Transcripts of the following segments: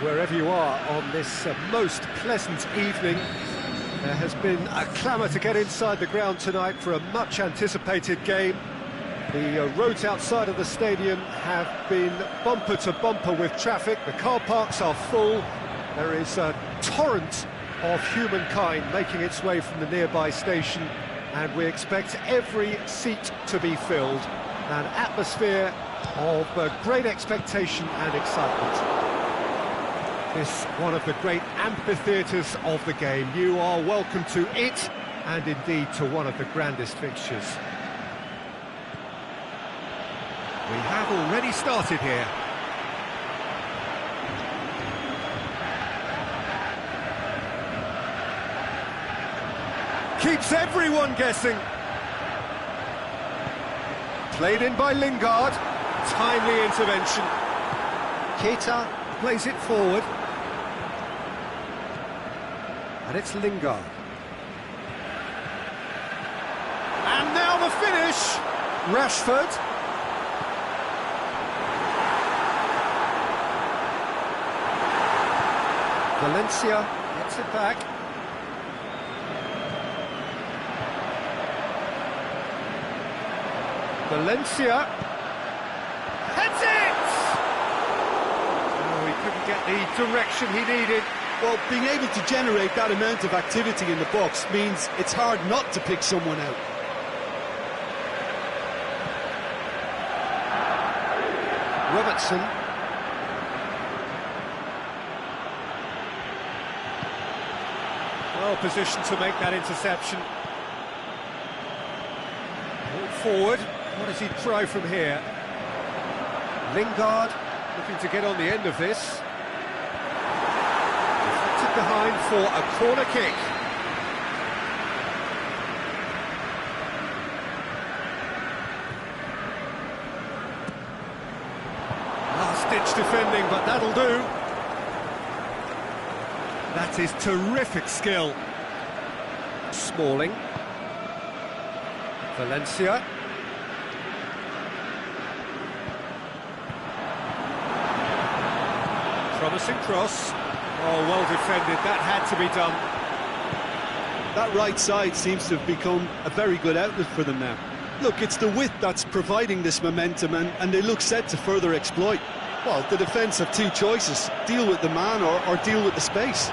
wherever you are on this most pleasant evening. There has been a clamour to get inside the ground tonight for a much-anticipated game. The roads outside of the stadium have been bumper to bumper with traffic. The car parks are full. There is a torrent of humankind making its way from the nearby station, and we expect every seat to be filled. An atmosphere of great expectation and excitement. This one of the great amphitheatres of the game. You are welcome to it, and indeed to one of the grandest fixtures. We have already started here. Keeps everyone guessing. Played in by Lingard. Timely intervention. Keita plays it forward. And it's Lingard. And now the finish! Rashford. Valencia gets it back. Valencia heads it! Oh, he couldn't get the direction he needed. Well, being able to generate that amount of activity in the box means it's hard not to pick someone out. Robertson. Well positioned to make that interception. Walk forward. What does he try from here? Lingard looking to get on the end of this. Deflected behind for a corner kick. Last-ditch defending, but that'll do. That is terrific skill. Smalling. Valencia. Promising cross. Oh, well defended. That had to be done. That right side seems to have become a very good outlet for them now. Look, it's the width that's providing this momentum, and they look set to further exploit. Well, the defence have two choices: deal with the man or deal with the space.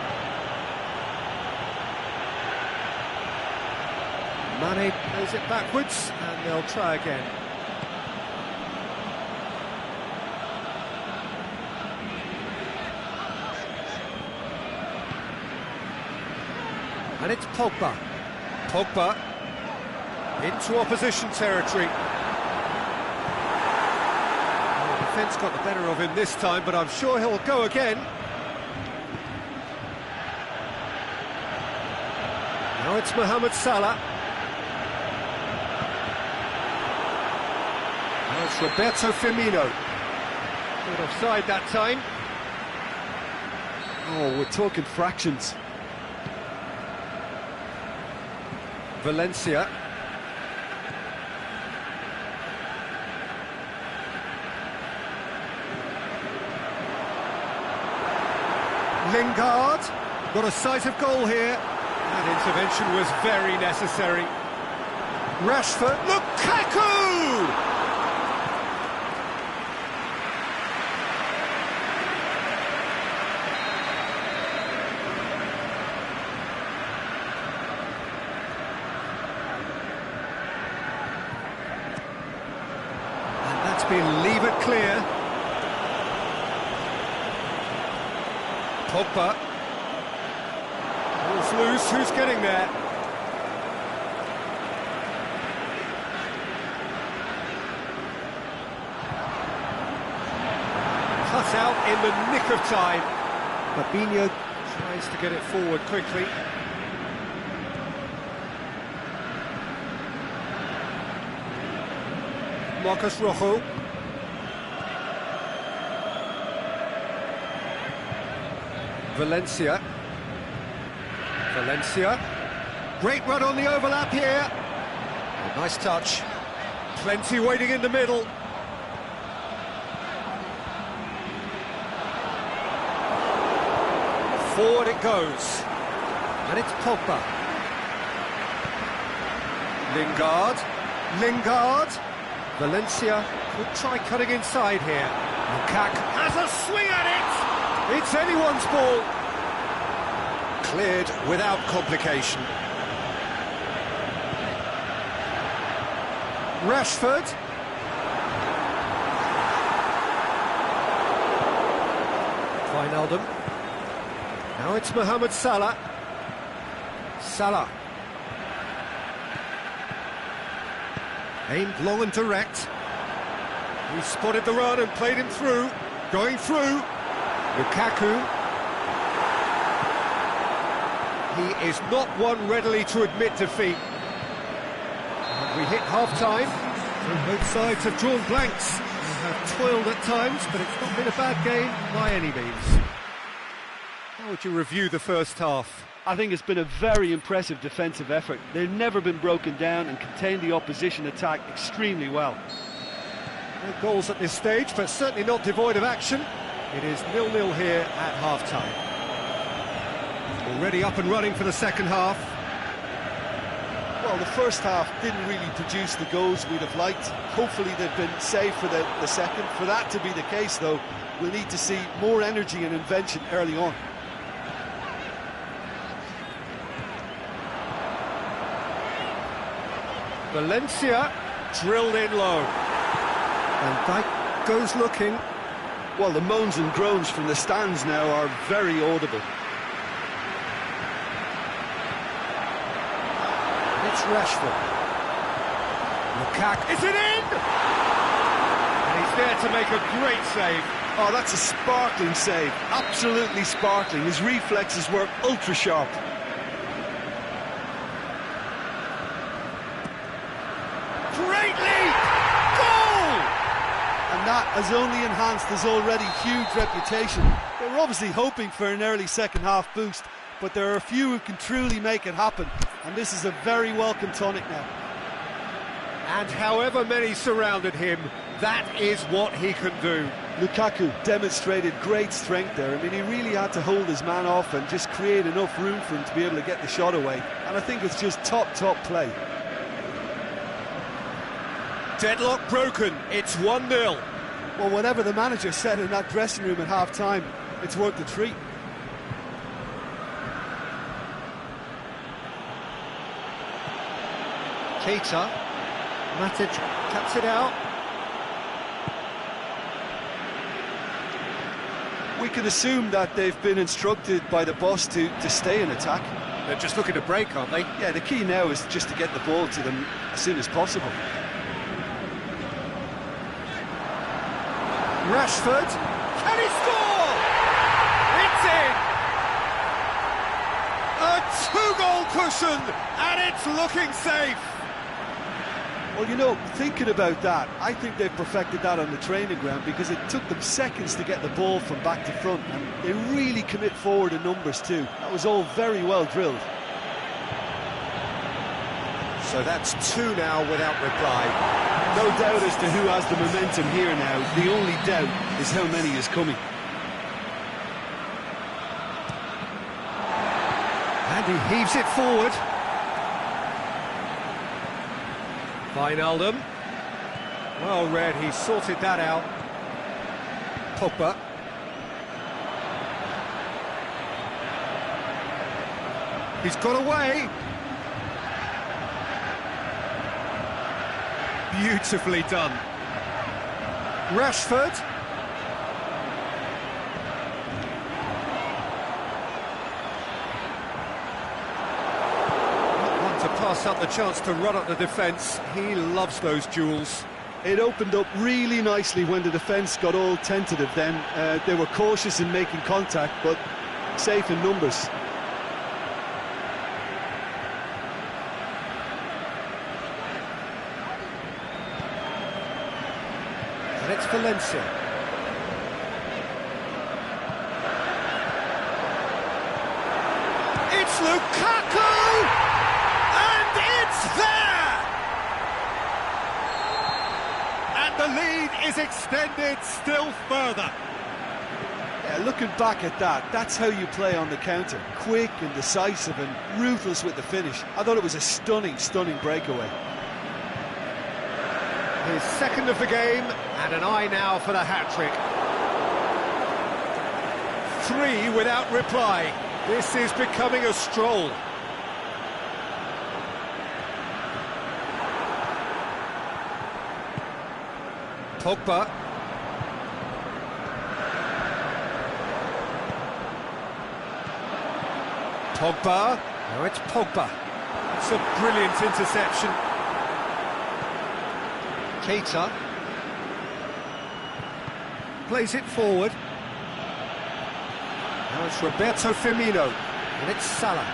Mane plays it backwards, and they'll try again. And it's Pogba. Pogba into opposition territory. Oh, the defence got the better of him this time, but I'm sure he'll go again. Now it's Mohamed Salah. Now it's Roberto Firmino. Good offside that time. Oh, we're talking fractions. Valencia. Lingard. Got a sight of goal here. That intervention was very necessary. Rashford. Lukaku! Been levered clear. Pogba. Ball's loose, who's getting there? Cut out in the nick of time. Fabinho tries to get it forward quickly. Marcos Rojo. Valencia. Valencia. Great run on the overlap here. A nice touch. Plenty waiting in the middle. Forward it goes. And it's Pogba. Lingard. Valencia could try cutting inside here. Lukaku has a swing at it! It's anyone's ball. Cleared without complication. Rashford. Wijnaldum. Now it's Mohamed Salah. Salah. Aimed long and direct. He spotted the run and played him through. Going through. Lukaku. He is not one readily to admit defeat. And we hit half-time. Both sides have drawn blanks. They have toiled at times, but it's not been a bad game by any means. How would you review the first half? I think it's been a very impressive defensive effort. They've never been broken down and contained the opposition attack extremely well. No goals at this stage, but certainly not devoid of action. It is 0-0 here at half-time. Already up and running for the second half. Well, the first half didn't really produce the goals we'd have liked. Hopefully they've been saved for the second. For that to be the case, though, we'll need to see more energy and invention early on. Valencia drilled in low. And Dijk goes looking. Well, the moans and groans from the stands now are very audible. It's Rashford. Lukaku, is it in? And he's there to make a great save. Oh, that's a sparkling save. Absolutely sparkling. His reflexes were ultra sharp. Great lead! Goal! And that has only enhanced his already huge reputation. They were obviously hoping for an early second half boost, but there are a few who can truly make it happen, and this is a very welcome tonic now. And however many surrounded him, that is what he can do. Lukaku demonstrated great strength there. I mean, he really had to hold his man off and just create enough room for him to be able to get the shot away, and I think it's just top play. Deadlock broken, it's 1-0. Well, whatever the manager said in that dressing room at half-time, it's worth the treat. Keita, Matic cuts it out. We can assume that they've been instructed by the boss to stay in attack. They're just looking to break, aren't they? Yeah, the key now is just to get the ball to them as soon as possible. Rashford, can he score? It's in! A two-goal cushion, and it's looking safe. Well, you know, thinking about that, I think they've perfected that on the training ground, because it took them seconds to get the ball from back to front, and they really commit forward in numbers too. That was all very well drilled. So that's two now without reply. No doubt as to who has the momentum here now. The only doubt is how many is coming. And he heaves it forward. Wijnaldum. Well read, he sorted that out. Pogba. He's got away. Beautifully done. Rashford. Not one to pass up the chance to run up the defence. He loves those duels. It opened up really nicely when the defence got all tentative then. They were cautious in making contact, but safe in numbers. And it's Valencia. It's Lukaku! And it's there! And the lead is extended still further. Yeah, looking back at that, that's how you play on the counter. Quick and decisive and ruthless with the finish. I thought it was a stunning, stunning breakaway. His second of the game, and an eye now for the hat-trick. 3 without reply. This is becoming a stroll. Pogba. Pogba. Now it's Pogba. It's a brilliant interception. Keita. Plays it forward. Now it's Roberto Firmino. And it's Salah.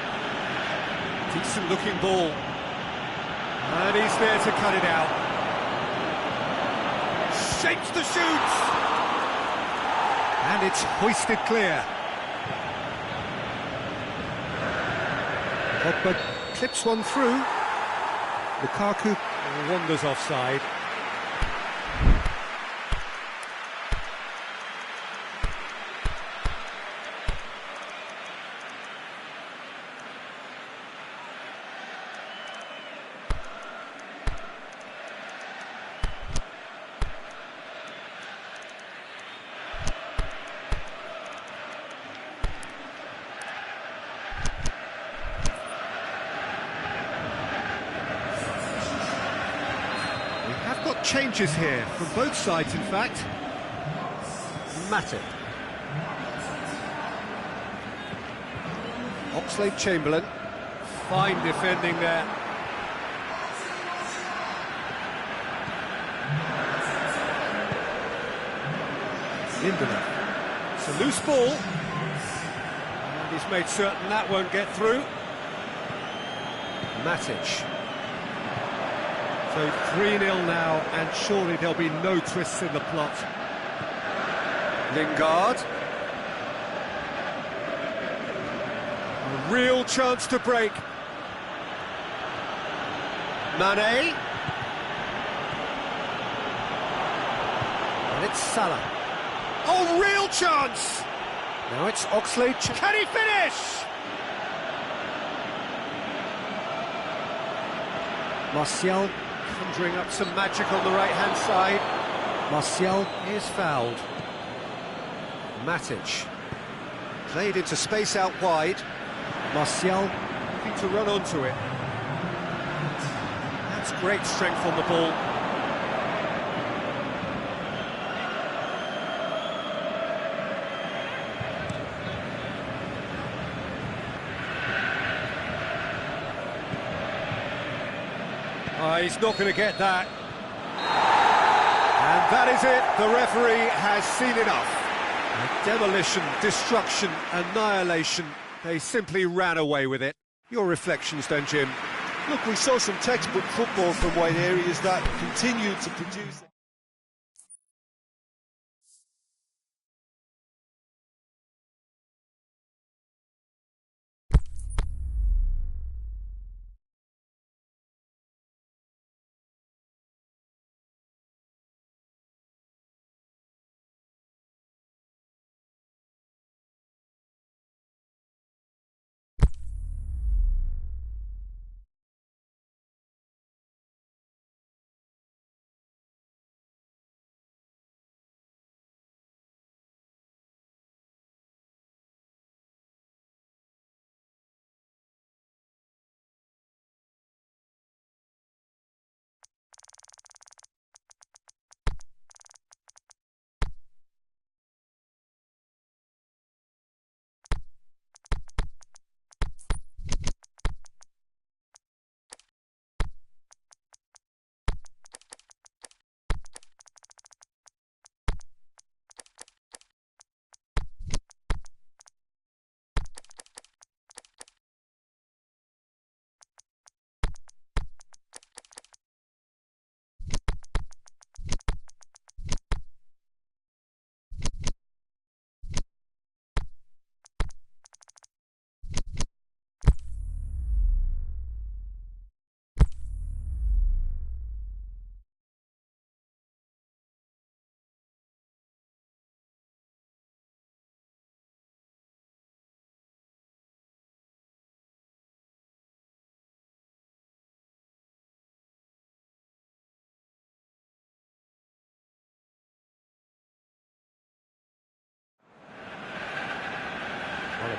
Decent looking ball. And he's there to cut it out. Shapes the shoots. And it's hoisted clear. Pogba clips one through. Lukaku wanders offside. Changes here from both sides, in fact. Matic. Oxlade-Chamberlain. Fine defending there. Lindelof. It's a loose ball. And he's made certain that won't get through. Matic. So 3-0 now, and surely there'll be no twists in the plot. Lingard. A real chance to break. Mane. And it's Salah. Oh, real chance! Now it's Oxlade. Can he finish? Martial. Conjuring up some magic on the right-hand side. Martial is fouled. Matic. Played into space out wide. Martial looking to run onto it. That's great strength on the ball. He's not going to get that. And that is it. The referee has seen enough. Demolition, destruction, annihilation. They simply ran away with it. Your reflections then, Jim? Look, we saw some textbook football from wide areas that continued to produce...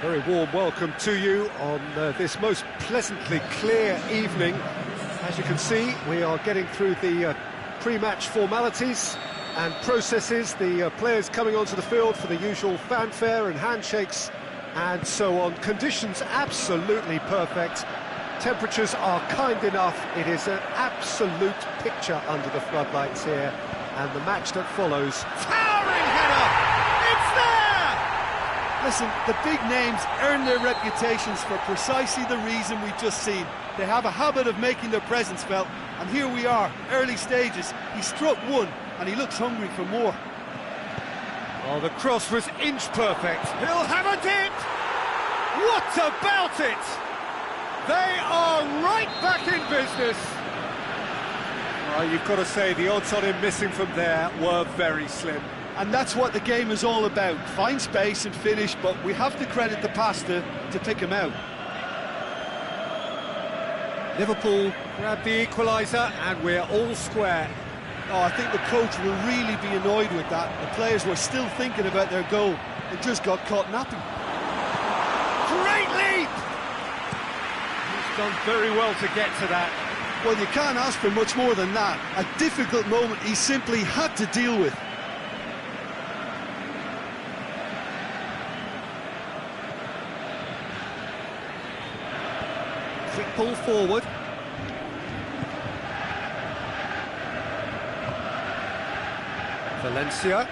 Very warm welcome to you on this most pleasantly clear evening. As you can see, we are getting through the pre-match formalities and processes, the players coming onto the field for the usual fanfare and handshakes and so on. Conditions absolutely perfect. Temperatures are kind enough. It is an absolute picture under the floodlights here. And the match that follows. Towering header! It's there! Listen, the big names earn their reputations for precisely the reason we've just seen. They have a habit of making their presence felt, and here we are, early stages. He struck one, and he looks hungry for more. Oh, the cross was inch perfect. He'll have a dip! What about it? They are right back in business. You've got to say, the odds on him missing from there were very slim. And that's what the game is all about. Find space and finish, but we have to credit the passer to pick him out. Liverpool grab the equaliser, and we're all square. Oh, I think the coach will really be annoyed with that. The players were still thinking about their goal and just got caught napping. Great leap! He's done very well to get to that. Well, you can't ask for much more than that. A difficult moment he simply had to deal with. Quick ball forward. Valencia.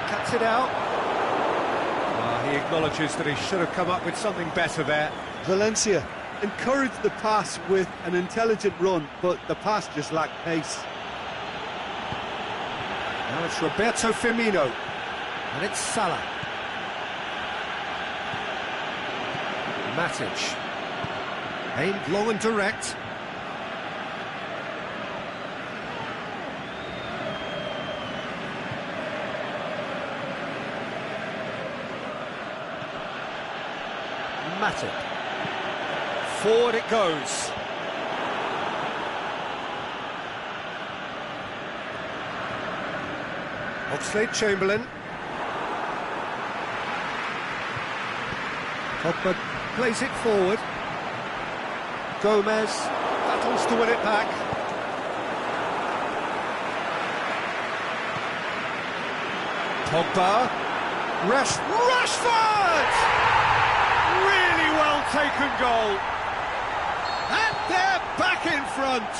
Cuts it out. He acknowledges that he should have come up with something better there. Valencia encouraged the pass with an intelligent run, but the pass just lacked pace. Now it's Roberto Firmino, and it's Salah. Matic, aimed long and direct. Matic. Forward it goes. Oxlade-Chamberlain. Pogba plays it forward. Gomez battles to win it back. Pogba. Rashford! Really well taken goal. And they're back in front.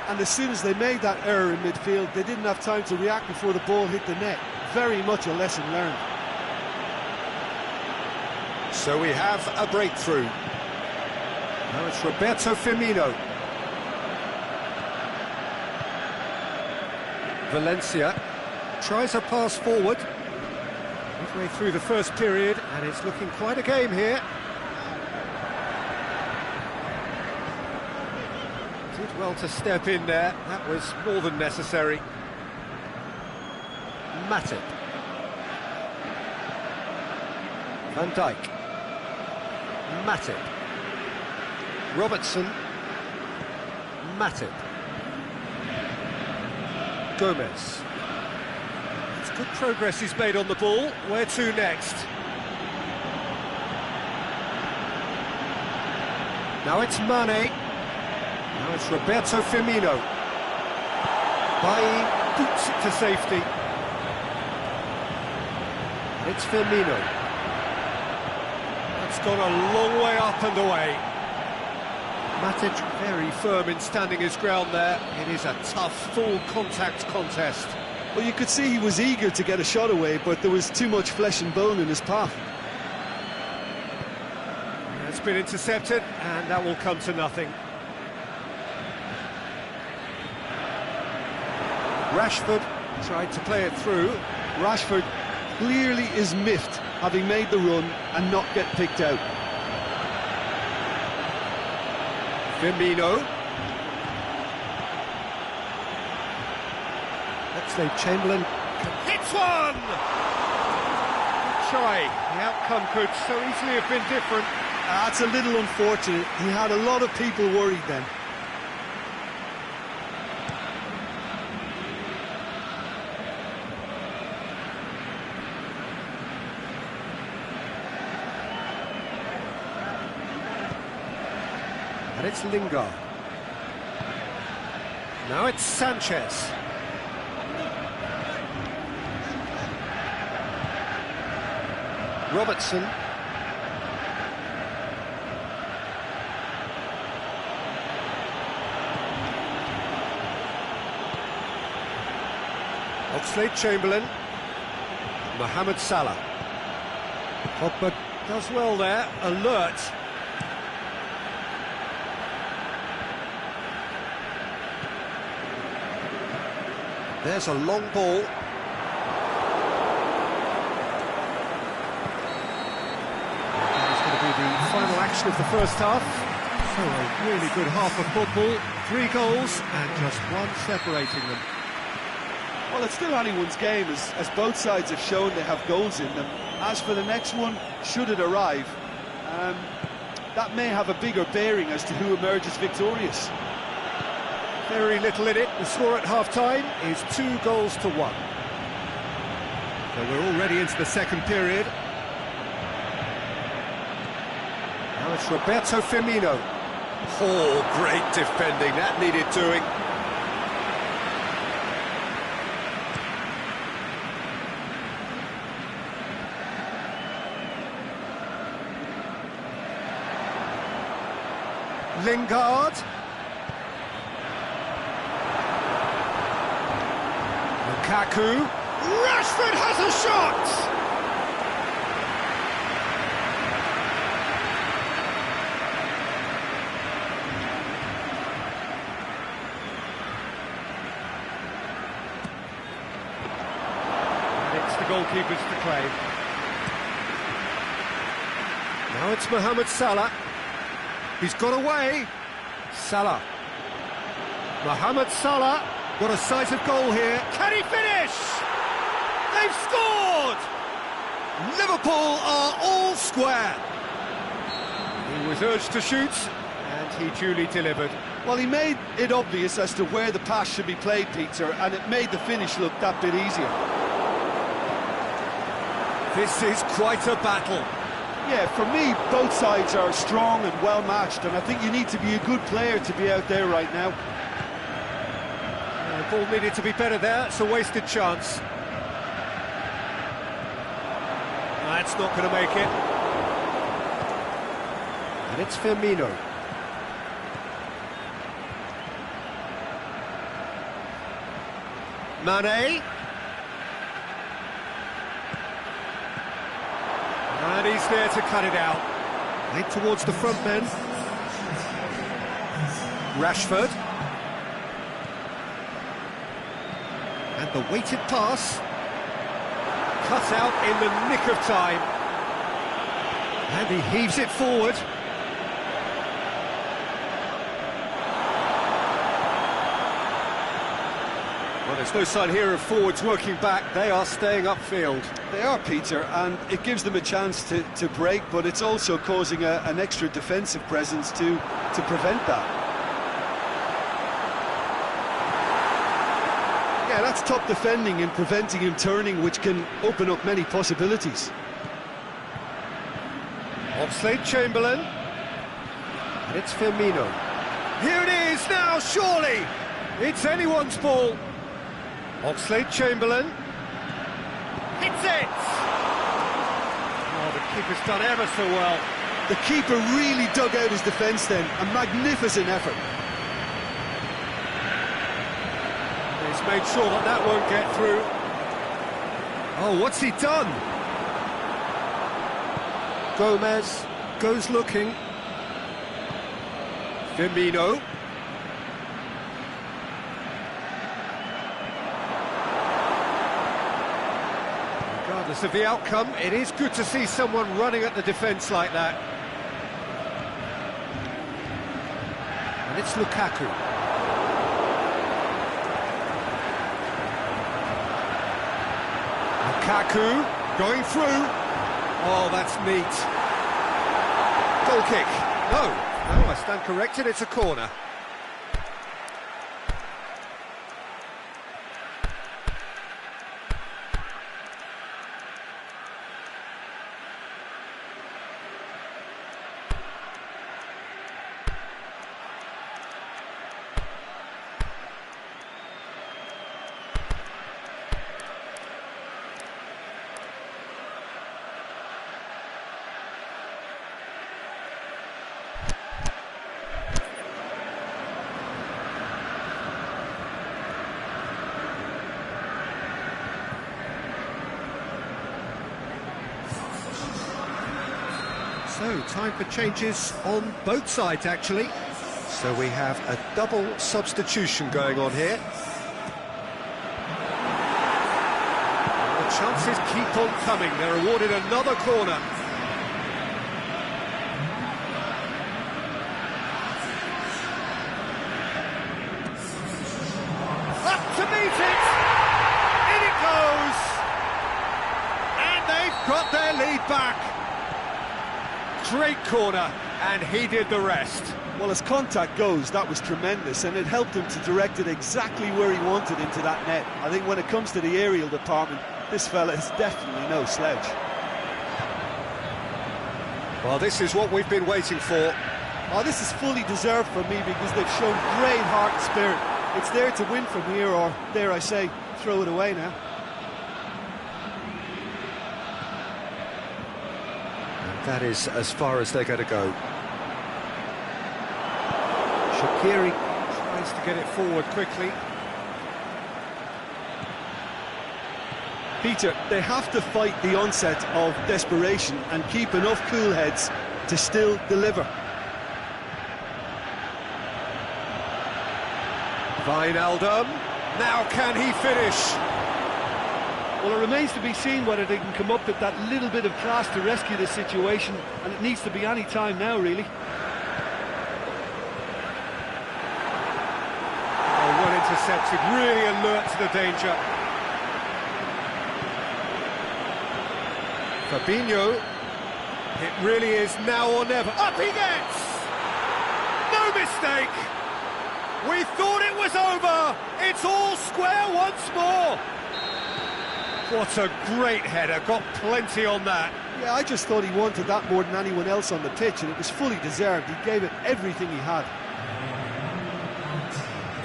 And as soon as they made that error in midfield, they didn't have time to react before the ball hit the net. Very much a lesson learned. So we have a breakthrough. Now it's Roberto Firmino. Valencia tries a pass forward. Midway through the first period, and it's looking quite a game here. Did well to step in there. That was more than necessary. Matip. Van Dijk. Matip. Robertson. Matip. Gomez. It's good progress he's made on the ball. Where to next? Now it's Mane. Now it's Roberto Firmino. Bailly boots it to safety. It's Firmino. It's gone a long way up and away. Matic very firm in standing his ground there. It is a tough, full contact contest. Well, you could see he was eager to get a shot away, but there was too much flesh and bone in his path. It's been intercepted, and that will come to nothing. Rashford tried to play it through. Rashford clearly is miffed, having made the run and not get picked out. Firmino. Oxlade-Chamberlain hits one! Good try. The outcome could so easily have been different. That's a little unfortunate. He had a lot of people worried then. And it's Lingard. Now it's Sanchez. Robertson. Oxlade-Chamberlain. Mohamed Salah. Pogba does well there, alert. There's a long ball. That's going to be the final action of the first half. So a really good half of football. 3 goals and just one separating them. Well, it's still anyone's game, as both sides have shown they have goals in them. As for the next one, should it arrive, that may have a bigger bearing as to who emerges victorious. Very little in it. The score at half-time is 2 goals to 1. So we're already into the second period. Now it's Roberto Firmino. Oh, great defending. That needed doing. Lingard. Lukaku. Rashford has a shot! And it's the goalkeepers to claim. Now it's Mohamed Salah. He's got away. Salah. Mohamed Salah. Got a sight of goal here. Can he finish? They've scored! Liverpool are all square. He was urged to shoot, and he duly delivered. Well, he made it obvious as to where the pass should be played, Peter, and it made the finish look that bit easier. This is quite a battle. Yeah, for me, both sides are strong and well-matched, and I think you need to be a good player to be out there right now. The ball needed to be better there. It's a wasted chance. That's not going to make it. And it's Firmino. Mane. And he's there to cut it out. Right towards the front men. Rashford. And the weighted pass. Cut out in the nick of time. And he heaves it forward. Well, there's no sign here of forwards working back. They are staying upfield. They are, Peter, and it gives them a chance to break, but it's also causing an extra defensive presence to prevent that. Yeah, that's top defending and preventing him turning, which can open up many possibilities. Oxlade-Chamberlain. And it's Firmino. Here it is now, surely! It's anyone's ball. Oxlade-Chamberlain. Hits it! Oh, the keeper's done ever so well. The keeper really dug out his defence then. A magnificent effort. He's made sure that that won't get through. Oh, what's he done? Gomez goes looking. Firmino. Regardless of the outcome, it is good to see someone running at the defence like that. And it's Lukaku. Lukaku going through. Oh, that's neat. Goal kick. No, I stand corrected, it's a corner. time for changes on both sides, actually. So we have a double substitution going on here. The chances keep on coming. They're awarded another corner. Up to meet it! In it goes! And they've got their lead back. Great corner, and he did the rest. Well, as contact goes, that was tremendous, and it helped him to direct it exactly where he wanted into that net. I think when it comes to the aerial department, this fella is definitely no slouch. Well, this is what we've been waiting for. Oh, this is fully deserved for me because they've shown great heart and spirit. It's there to win from here, or, dare I say, throw it away now. And that is as far as they're going to go. Shaqiri tries to get it forward quickly. Peter, they have to fight the onset of desperation and keep enough cool heads to still deliver. Wijnaldum, now can he finish? Well, it remains to be seen whether they can come up with that little bit of class to rescue this situation, and it needs to be any time now, really. Oh, well intercepted, really alert to the danger. Fabinho, it really is now or never. Up he gets! No mistake! We thought it was over! It's all square once more! What a great header, got plenty on that. Yeah, I just thought he wanted that more than anyone else on the pitch, and it was fully deserved. He gave it everything he had.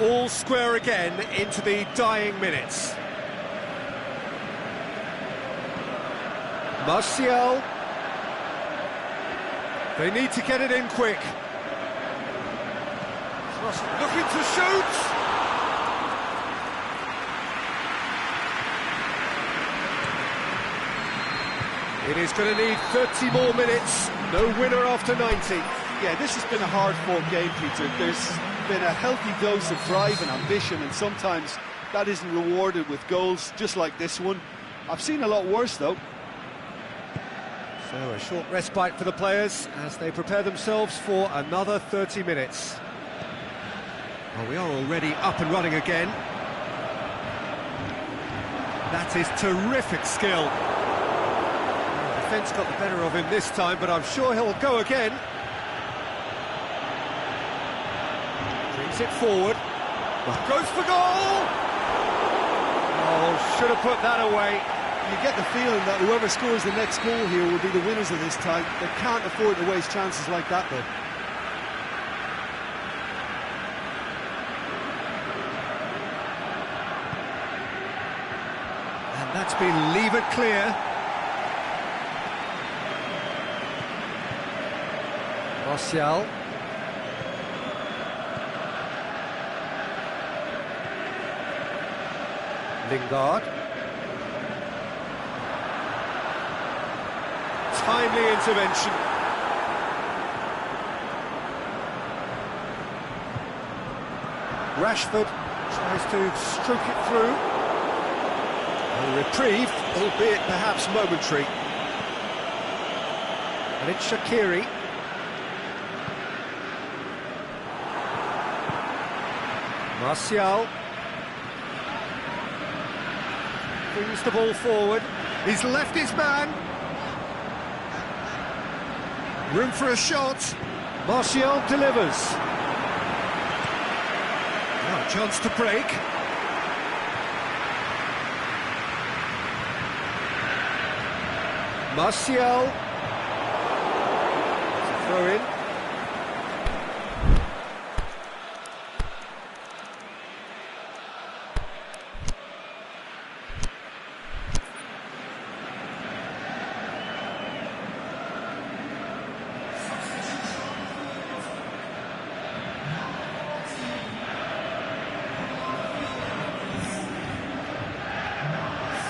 All square again into the dying minutes. Martial. They need to get it in quick. Looking to shoot. It is going to need 30 more minutes. No winner after 90. Yeah, this has been a hard-fought game, Peter. There's been a healthy dose of drive and ambition, and sometimes that isn't rewarded with goals, just like this one. I've seen a lot worse, though. So a short respite for the players as they prepare themselves for another 30 minutes. Well, we are already up and running again. That is terrific skill. The defence got the better of him this time, but I'm sure he'll go again. Brings it forward. Goes for goal! Oh, should have put that away. You get the feeling that whoever scores the next goal here will be the winners of this tie. They can't afford to waste chances like that, though. And that's been levered clear. Martial. Lingard. Timely intervention. Rashford tries to stroke it through. A reprieve, albeit perhaps momentary. And it's Shaqiri. Martial. Brings the ball forward. He's left his man. Room for a shot. Martial delivers. Now a chance to break. Martial. Throw in.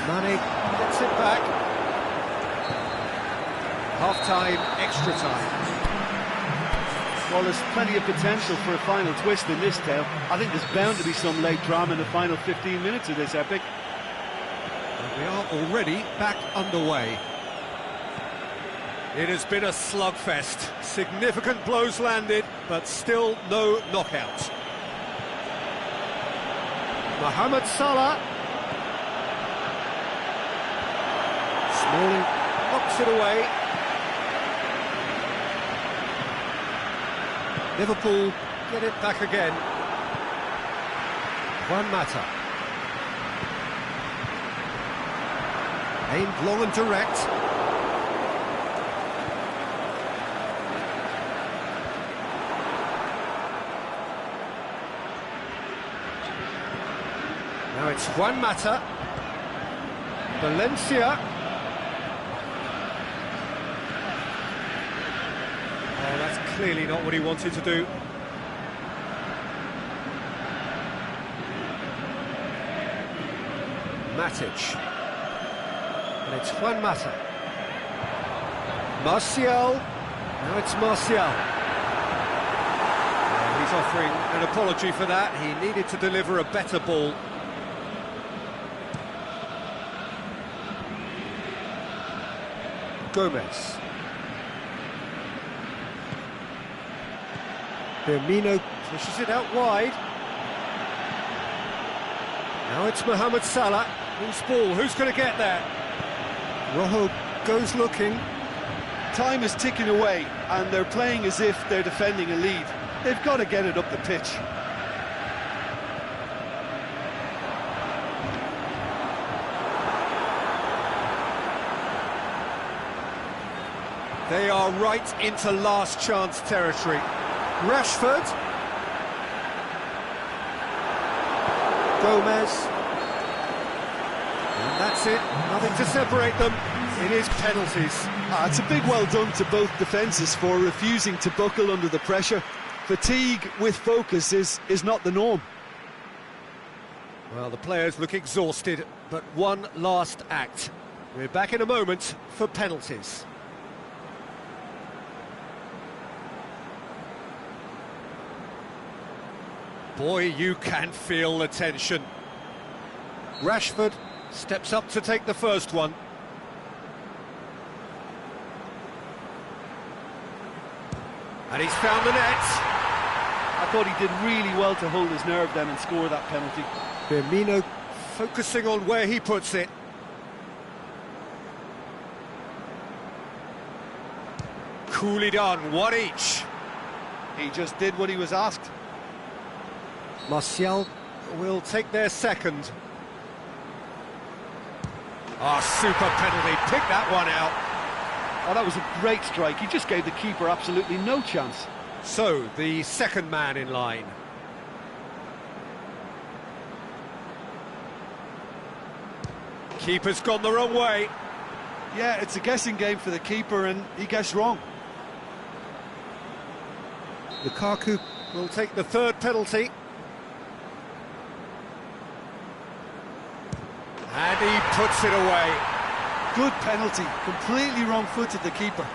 Mane gets it back. Half-time, extra time. Well, there's plenty of potential for a final twist in this tale. I think there's bound to be some late drama in the final 15 minutes of this epic. And we are already back underway. It has been a slugfest. Significant blows landed, but still no knockout. Mohamed Salah. Smalling knocks it away. Liverpool get it back again. Juan Mata. Aimed long and direct. Now it's Juan Mata. Valencia. Oh, that's clearly not what he wanted to do. Matic. And it's Juan Mata. Martial. Now it's Martial. He's offering an apology for that. He needed to deliver a better ball. Gomez. Firmino pushes it out wide. Now it's Mohamed Salah. Who's ball? Who's going to get there? Rojo goes looking. Time is ticking away, and they're playing as if they're defending a lead. They've got to get it up the pitch. They are right into last chance territory. Rashford. Gomez. And that's it. Nothing to separate them. It is penalties. It's a big well done to both defences for refusing to buckle under the pressure. Fatigue with focus is not the norm. Well, the players look exhausted, but one last act. We're back in a moment for penalties. Boy, you can feel the tension. Rashford steps up to take the first one. And he's found the net. I thought he did really well to hold his nerve then and score that penalty. Firmino focusing on where he puts it. Coolly done, one each. He just did what he was asked. Martial will take their second. Super penalty, pick that one out. Oh, that was a great strike. He just gave the keeper absolutely no chance. So, the second man in line. Keeper's gone the wrong way. Yeah, it's a guessing game for the keeper, and he guessed wrong. Lukaku will take the third penalty. And he puts it away. Good penalty, completely wrong-footed the keeper.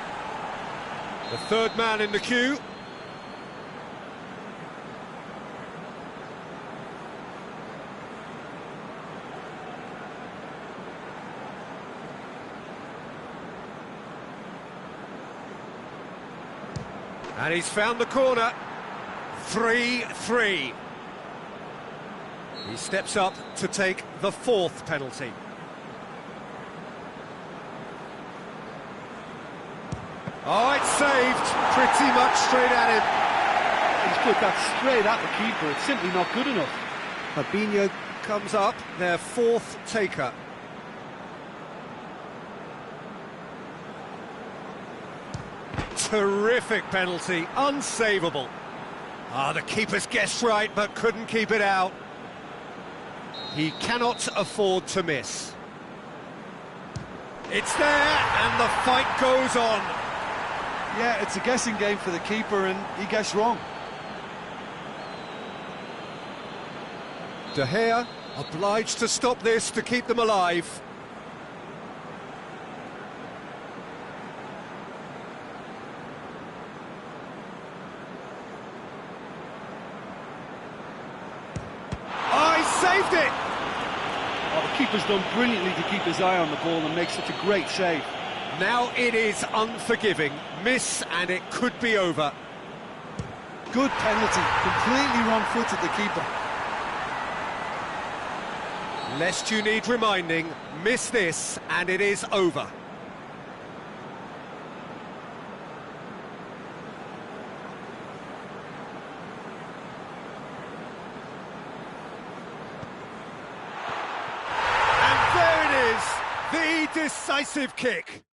The third man in the queue. And he's found the corner. 3-3. He steps up to take the fourth penalty. Oh, it's saved. Pretty much straight at him. He's put that straight at the keeper. It's simply not good enough. Fabinho comes up, their fourth taker. Terrific penalty, unsavable. The keeper's guessed right, but couldn't keep it out. He cannot afford to miss. It's there, and the fight goes on. Yeah, it's a guessing game for the keeper, and he guessed wrong. De Gea obliged to stop this to keep them alive. saved it! Oh, the keeper's done brilliantly to keep his eye on the ball and make such a great save. Now it is unforgiving. Miss and it could be over. Good penalty, completely wrong-footed the keeper. Lest you need reminding, miss this and it is over. And there it is, the decisive kick.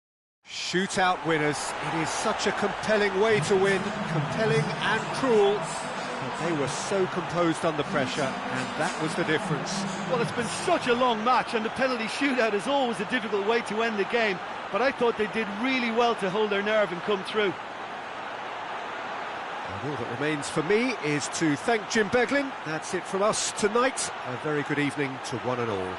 Shootout winners. It is such a compelling way to win, compelling and cruel. But they were so composed under pressure, and that was the difference. Well, it's been such a long match, and the penalty shootout is always a difficult way to end the game, but I thought they did really well to hold their nerve and come through. And all that remains for me is to thank Jim Beglin. That's it from us tonight. A very good evening to one and all.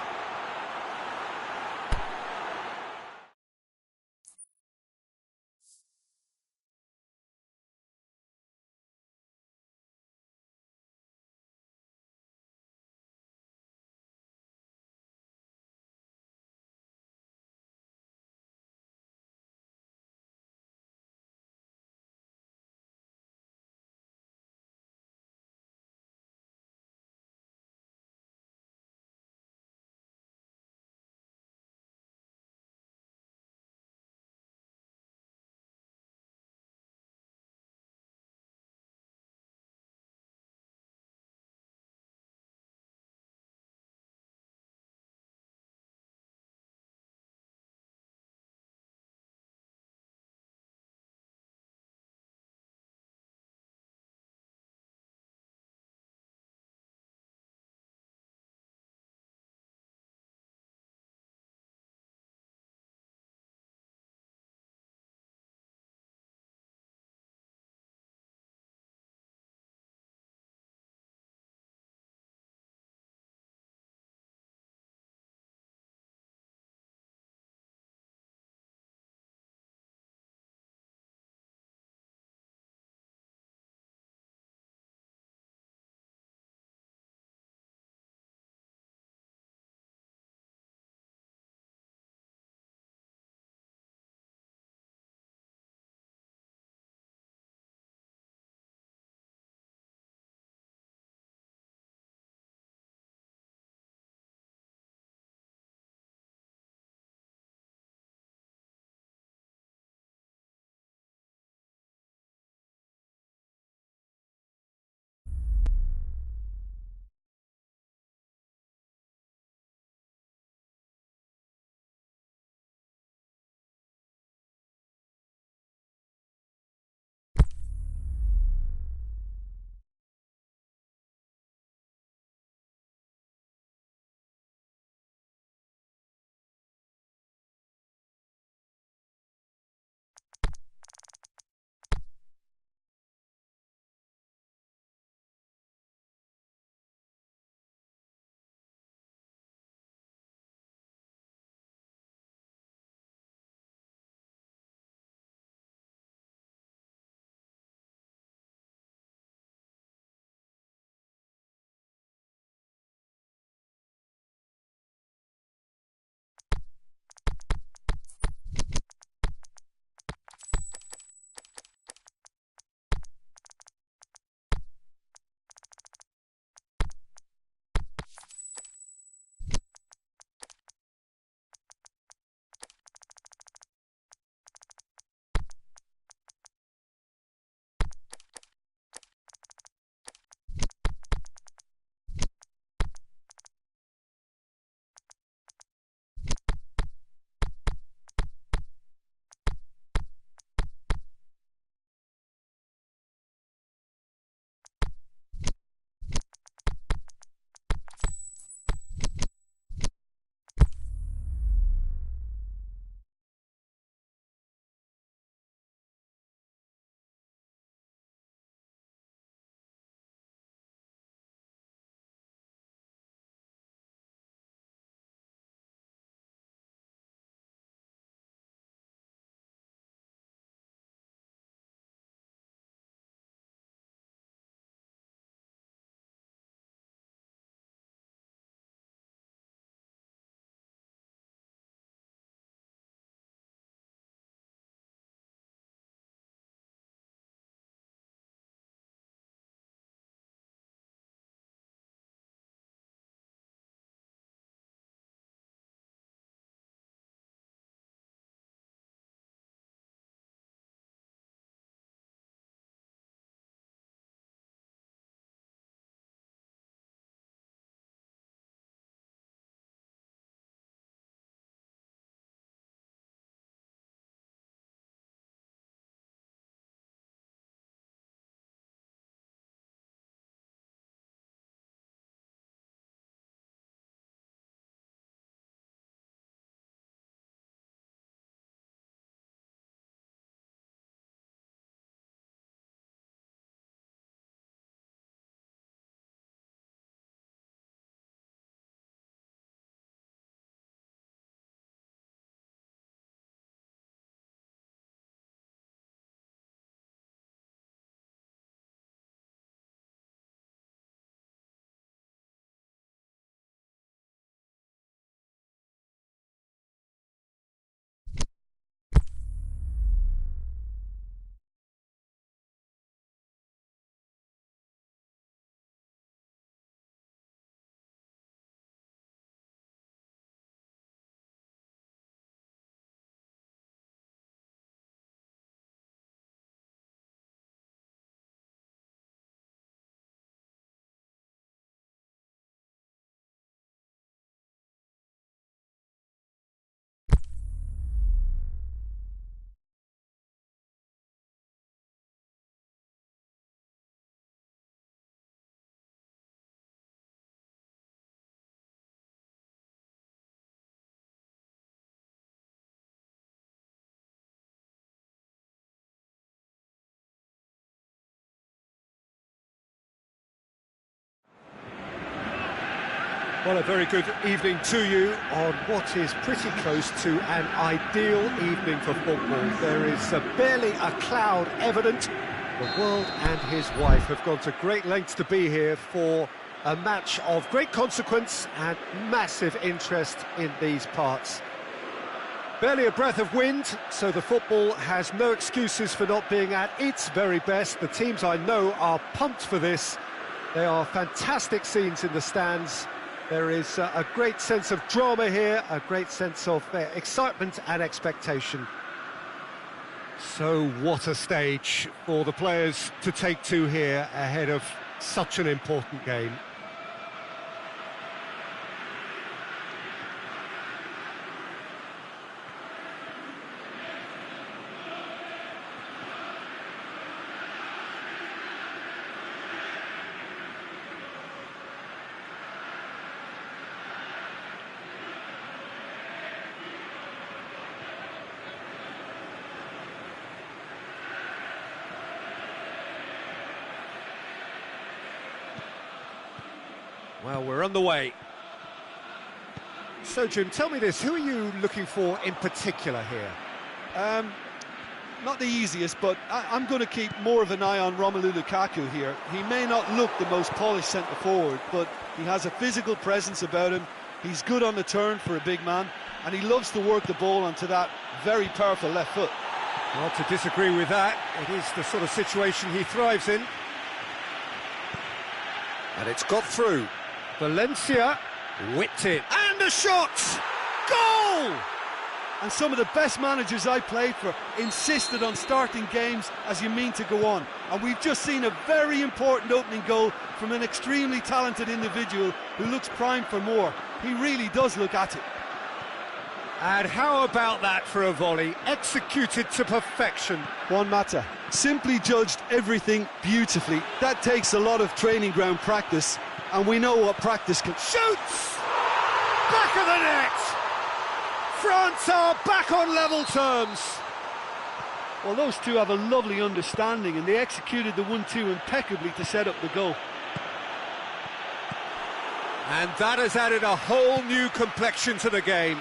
Well, a very good evening to you on what is pretty close to an ideal evening for football. There is barely a cloud evident. The world and his wife have gone to great lengths to be here for a match of great consequence and massive interest in these parts. Barely a breath of wind, so the football has no excuses for not being at its very best. The teams I know are pumped for this. They are fantastic scenes in the stands. There is a great sense of drama here, a great sense of excitement and expectation. So what a stage for the players to take to here ahead of such an important game. Well, we're on the way. So, Jim, tell me this, who are you looking for in particular here? Not the easiest, but I'm going to keep more of an eye on Romelu Lukaku here. He may not look the most polished centre-forward, but he has a physical presence about him. He's good on the turn for a big man, and he loves to work the ball onto that very powerful left foot. Not to disagree with that. It is the sort of situation he thrives in. And it's got through. Valencia whipped it, and a shot! Goal! And some of the best managers I played for insisted on starting games as you mean to go on. And we've just seen a very important opening goal from an extremely talented individual who looks primed for more. He really does look at it. And how about that for a volley, executed to perfection. Juan Mata simply judged everything beautifully. That takes a lot of training ground practice, and we know what practice can... Shoots! Back of the net! France are back on level terms. Well, those two have a lovely understanding, and they executed the 1-2 impeccably to set up the goal. And that has added a whole new complexion to the game.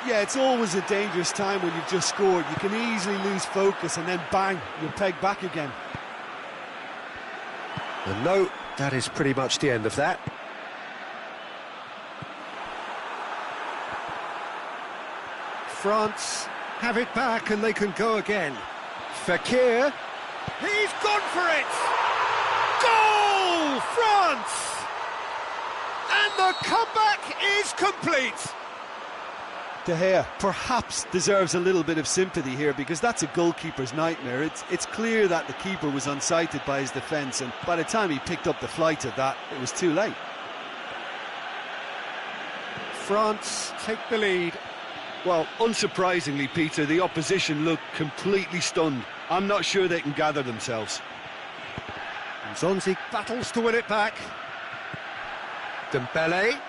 Yeah, it's always a dangerous time when you've just scored. You can easily lose focus and then bang, you're pegged back again. And no, that is pretty much the end of that. France have it back and they can go again. Fekir, he's gone for it! Goal! France! And the comeback is complete! De Gea perhaps deserves a little bit of sympathy here, because that's a goalkeeper's nightmare. It's clear that the keeper was unsighted by his defence, and by the time he picked up the flight of that, it was too late. France take the lead. Well, unsurprisingly, Peter, the opposition look completely stunned. I'm not sure they can gather themselves. Zonzi battles to win it back. Dembele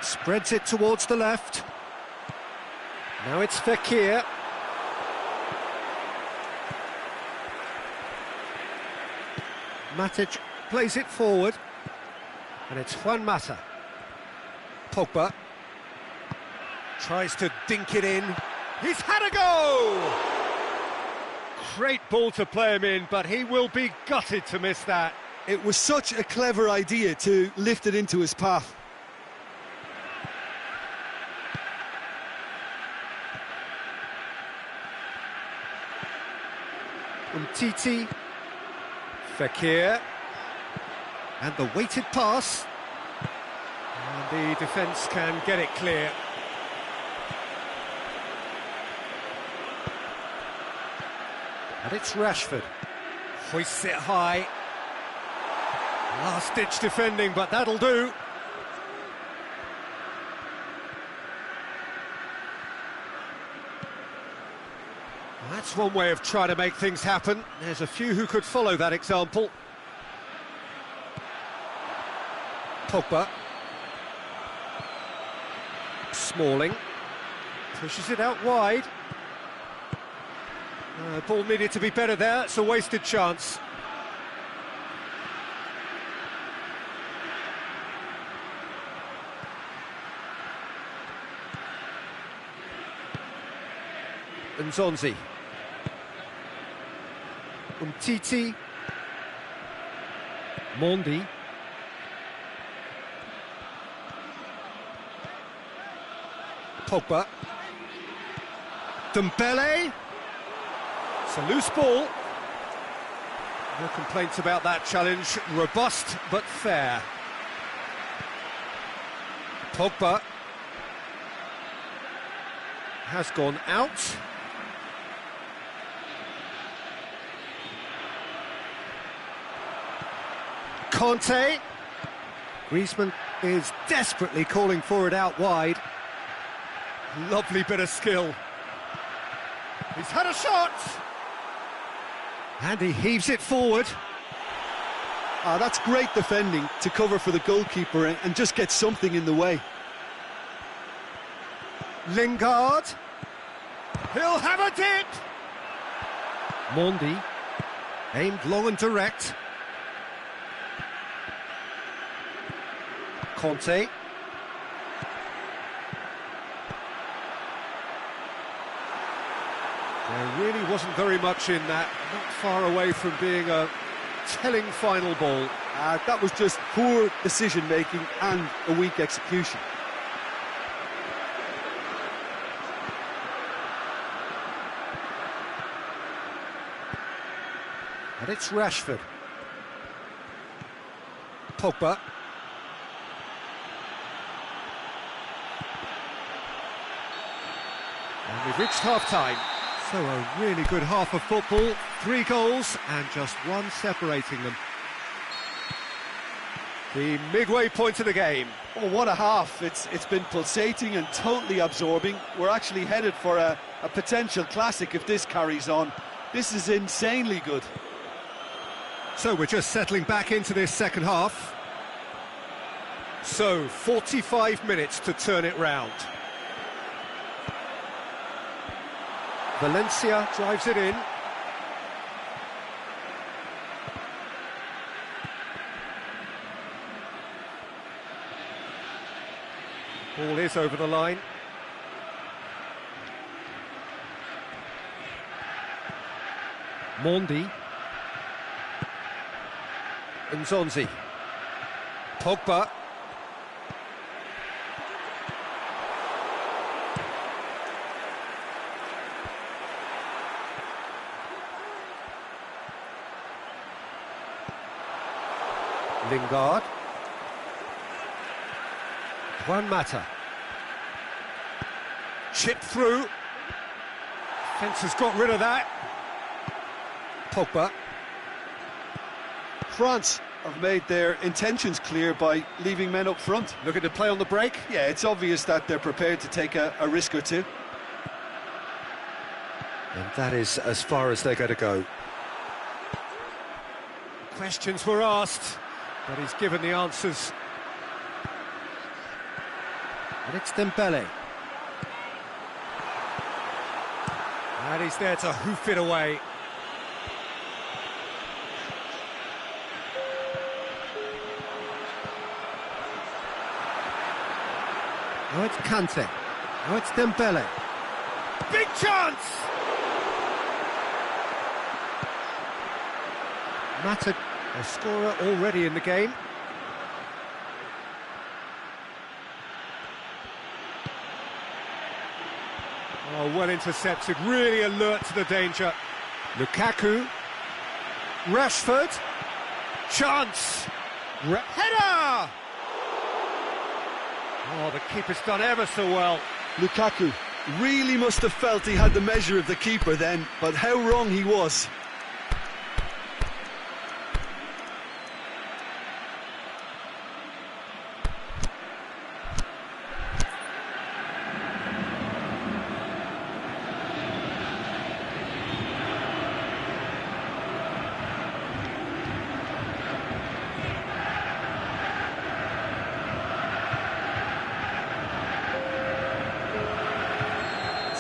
spreads it towards the left. Now it's Fekir. Matic plays it forward. And it's Juan Mata. Pogba tries to dink it in. He's had a go! Great ball to play him in, but he will be gutted to miss that. It was such a clever idea to lift it into his path. Umtiti, Fekir, and the weighted pass, and the defence can get it clear. And it's Rashford, hoists it high, last-ditch defending, but that'll do. That's one way of trying to make things happen. There's a few who could follow that example. Pogba. Smalling. Pushes it out wide. Ball needed to be better there. It's a wasted chance. Nzonzi. Umtiti. Mondi. Pogba. Dembele. It's a loose ball. No complaints about that challenge. Robust but fair. Pogba has gone out. Conte. Griezmann is desperately calling for it out wide. Lovely bit of skill. He's had a shot! And he heaves it forward. That's great defending to cover for the goalkeeper and just get something in the way. Lingard. He'll have a dip! Mondi. Aimed long and direct. Conte. There really wasn't very much in that, not far away from being a telling final ball. That was just poor decision-making and a weak execution. And it's Rashford. Pogba. And we've reached half-time. So a really good half of football, 3 goals and just one separating them. The midway point of the game. Oh, what a half. It's been pulsating and totally absorbing. We're actually headed for a potential classic if this carries on. This is insanely good. So we're just settling back into this second half. So 45 minutes to turn it round. Valencia drives it in. Ball is over the line. Mondi. Nzonzi. Pogba. Lingard. Juan Mata. Chip through. Fence has got rid of that. Pogba. France have made their intentions clear by leaving men up front. Looking to play on the break. Yeah, it's obvious that they're prepared to take a risk or two. And that is as far as they're going to go. Questions were asked, but he's given the answers. And it's Dembele. And he's there to hoof it away. Now it's Kante. Now it's Dembele. Big chance! Mata, a scorer already in the game. Oh, well intercepted, really alert to the danger. Lukaku. Rashford. Chance! Header! Oh, the keeper's done ever so well. Lukaku really must have felt he had the measure of the keeper then, but how wrong he was.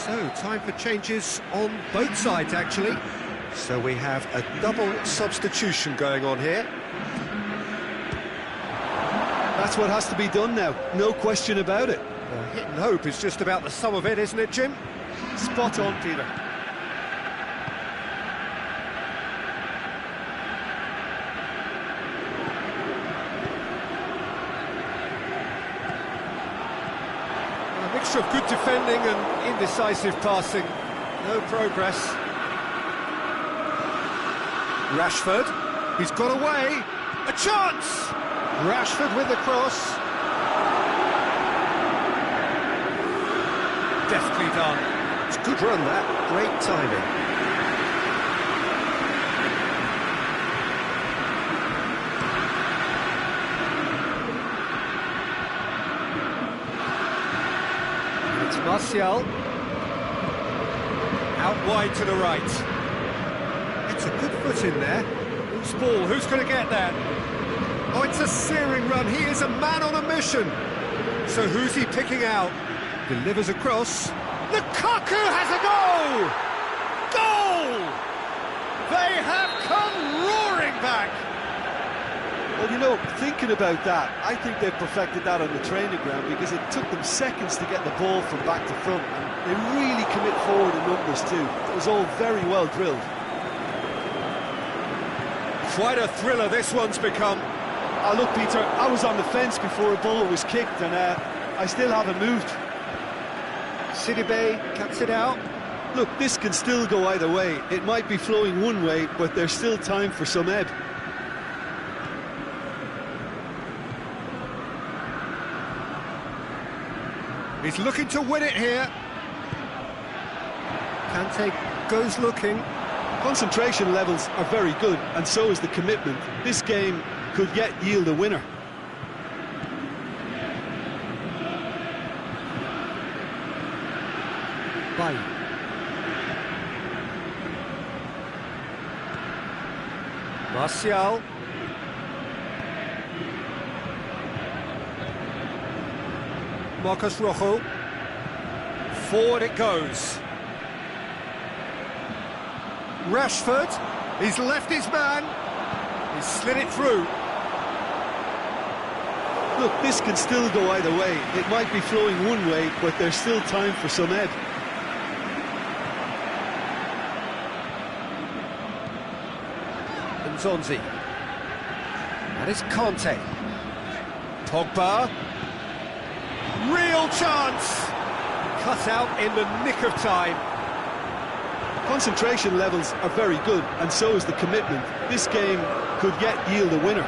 So, time for changes on both sides, actually. So we have a double substitution going on here. That's what has to be done now, no question about it. Hit and hope is just about the sum of it, isn't it, Jim? Spot on, Peter. mixture of good defending and indecisive passing. No progress. Rashford, he's got away. A chance! Rashford with the cross. Deftly done. It's a good run, that. Great timing. It's Martial. Out wide to the right. It's a good foot in there. Loose ball, who's going to get that? Oh, it's a searing run. He is a man on a mission. So who's he picking out? Delivers across. Lukaku has a goal! Goal! They have come roaring back. Well, you know, thinking about that, I think they perfected that on the training ground because it took them seconds to get the ball from back to front, and they really commit forward in numbers too. It was all very well drilled. Quite a thriller this one's become. Oh, look, Peter, I was on the fence before a ball was kicked, and I still haven't moved. Sidibe cuts it out. Look, this can still go either way. It might be flowing one way, but there's still time for some ebb. He's looking to win it here. Kante goes looking. Concentration levels are very good, and so is the commitment. This game could yet yield a winner. Bye. Martial. Marcos Rojo. Forward it goes. Rashford, he's left his man, he's slid it through. Look, this can still go either way. It might be flowing one way, but there's still time for some ebb. And Zonzi. That is Kante. Pogba. Real chance! Cut out in the nick of time. Concentration levels are very good, and so is the commitment. This game could yet yield a winner.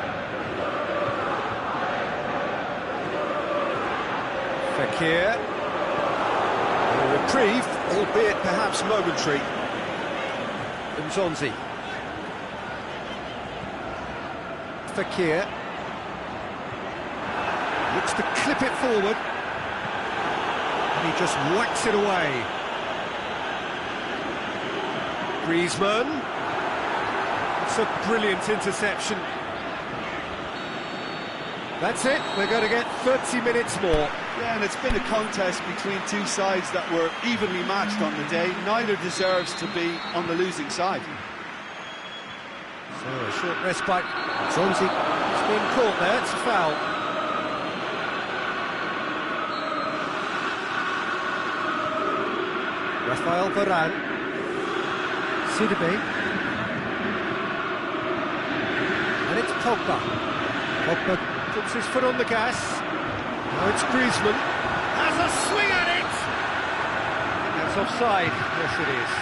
Fekir. A reprieve, albeit perhaps momentary. And Zonzi. Fekir. Looks to clip it forward. And he just whacks it away. Griezmann. It's a brilliant interception. That's it, we're going to get 30 minutes more. Yeah, and it's been a contest between two sides that were evenly matched on the day. Neither deserves to be on the losing side. So a short respite. Zonzi has been caught there, it's a foul. Rafael Varane. Sidibe. And it's Pogba. Pogba puts his foot on the gas. Now it's Griezmann. Has a swing at it! That's offside. Yes, it is.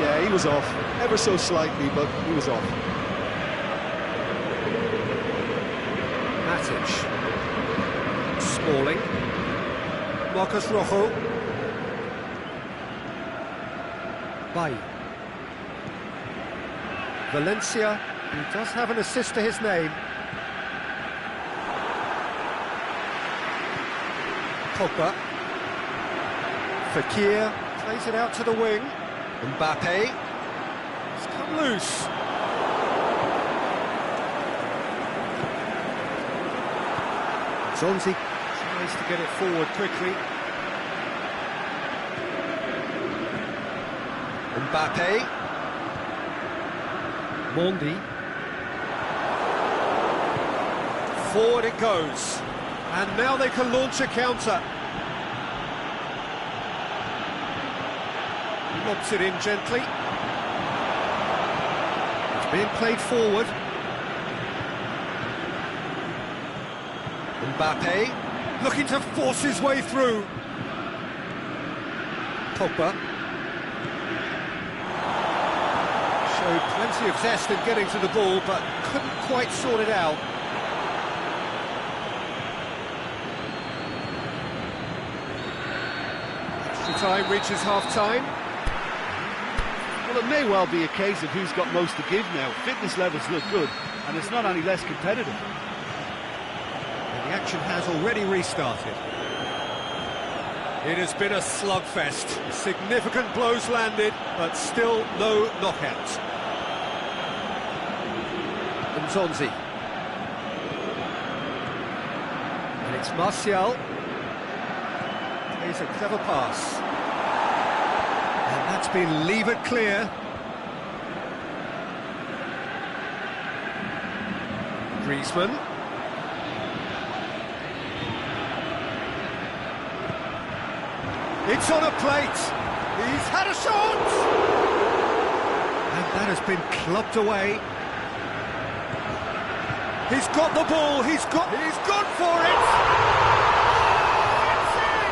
Yeah, he was off. Ever so slightly, but he was off. Matic. Smalling. Marcos Rojo. Bay. Valencia, who does have an assist to his name. Pogba. Fekir plays it out to the wing. Mbappe. It's come loose. Zonzi tries to get it forward quickly. Mbappe. Mondi. Forward it goes. And now they can launch a counter. Lobs it in gently. It's being played forward. Mbappe. looking to force his way through. Pogba. Showed plenty of zest in getting to the ball, but couldn't quite sort it out. Extra time reaches half-time. Well, it may well be a case of who's got most to give now. Fitness levels look good, and it's not any less competitive. And the action has already restarted. It has been a slugfest. Significant blows landed, but still no knockout. Nzonzi. And it's Martial. Plays a clever pass. And that's been levered clear. Griezmann. It's on a plate. He's had a shot! And that has been clubbed away. He's got the ball, he's gone for it! It's in!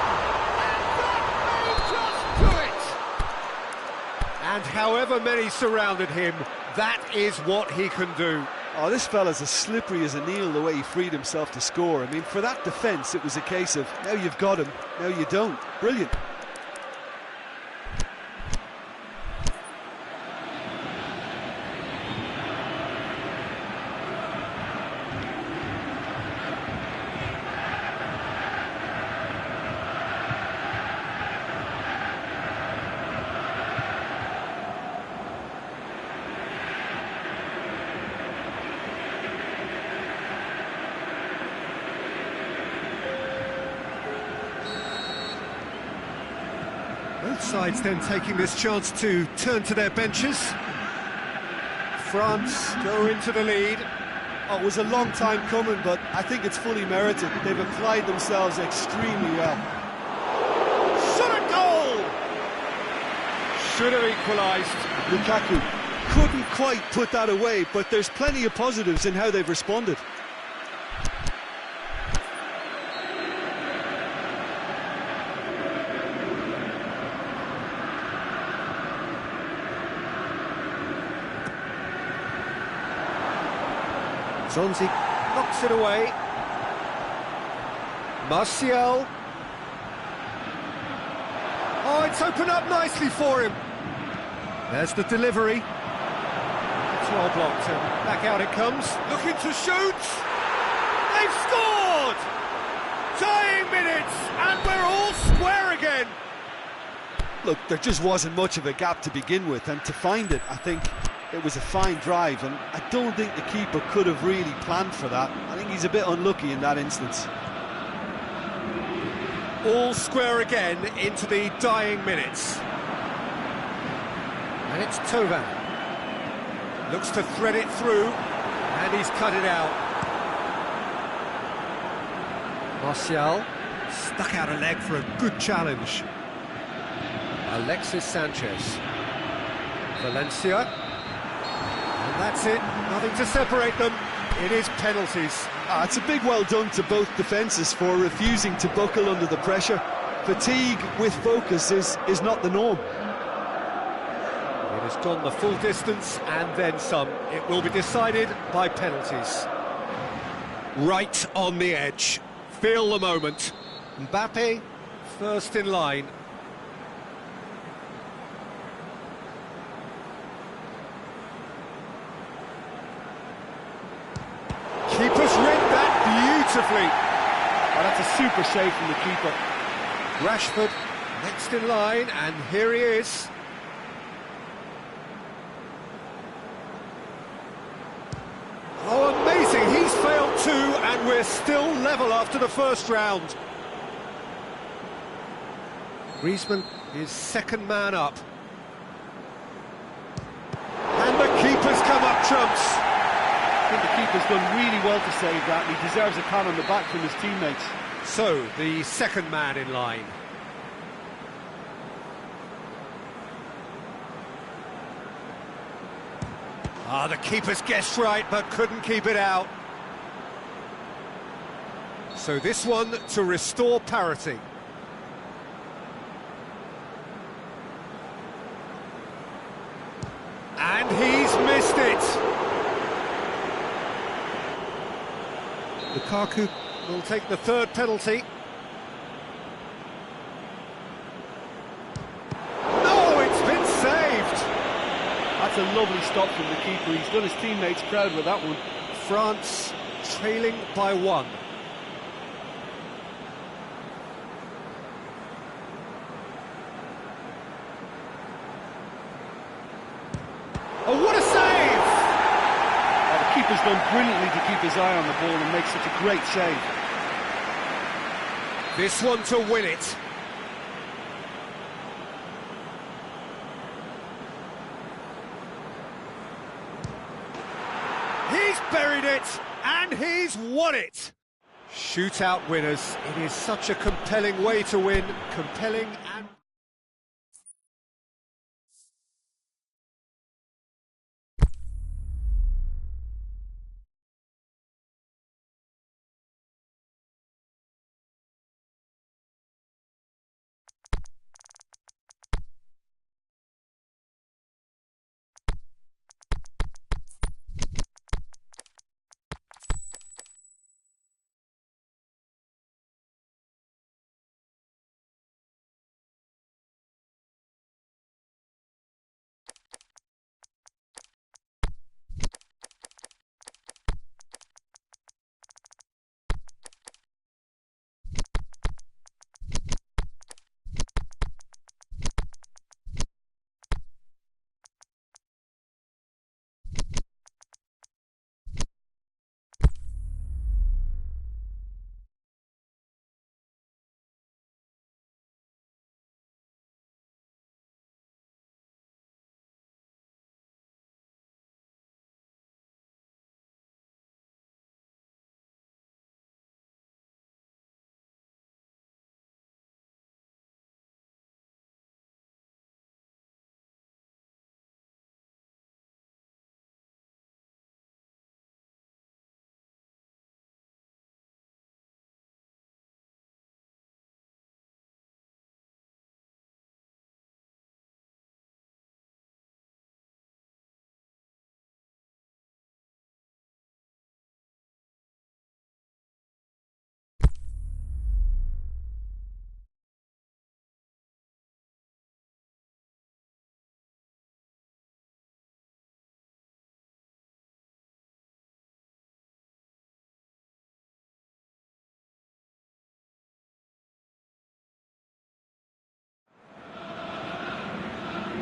And that may just do it! And however many surrounded him, that is what he can do. Oh, this fella's as slippery as a needle the way he freed himself to score. I mean, for that defence, it was a case of, now you've got him, now you don't. Brilliant. Both sides then taking this chance to turn to their benches. France go into the lead. Oh, it was a long time coming, but I think it's fully merited. They've applied themselves extremely well. Shot a goal! Should have equalised. Lukaku couldn't quite put that away, but there's plenty of positives in how they've responded. Zonzi knocks it away. Martial. Oh, it's opened up nicely for him. There's the delivery. It's well blocked, and back out it comes. Looking to shoot. They've scored! Tying minutes, and we're all square again. Look, there just wasn't much of a gap to begin with, and to find it, I think it was a fine drive, and I don't think the keeper could have really planned for that. I think he's a bit unlucky in that instance. All square again into the dying minutes. And it's Tung. Looks to thread it through, and he's cut it out. Martial stuck out a leg for a good challenge. Alexis Sanchez. Valencia. And that's it, nothing to separate them. It is penalties. It's a big well done to both defences for refusing to buckle under the pressure. Fatigue with focus is not the norm. It has gone the full distance and then some. It will be decided by penalties. Right on the edge. Feel the moment. Mbappe, first in line. Keeper's read that beautifully. Oh, that's a super save from the keeper. Rashford next in line, and here he is. Oh, amazing, he's failed too, and we're still level after the first round. Griezmann is second man up. And the keeper's come up trumps. I think the keeper's done really well to save that, and he deserves a pat on the back from his teammates. So, the second man in line. The keeper's guessed right, but couldn't keep it out. So this one to restore parity. And he's missed it. Lukaku will take the third penalty. No, it's been saved. That's a lovely stop from the keeper. He's done his teammates proud with that one. France trailing by 1. Oh, what a save! Oh, the keeper's done brilliantly to keep his eye on the ball and make such a great save. This one to win it. He's buried it, and he's won it! Shootout winners. It is such a compelling way to win. Compelling and...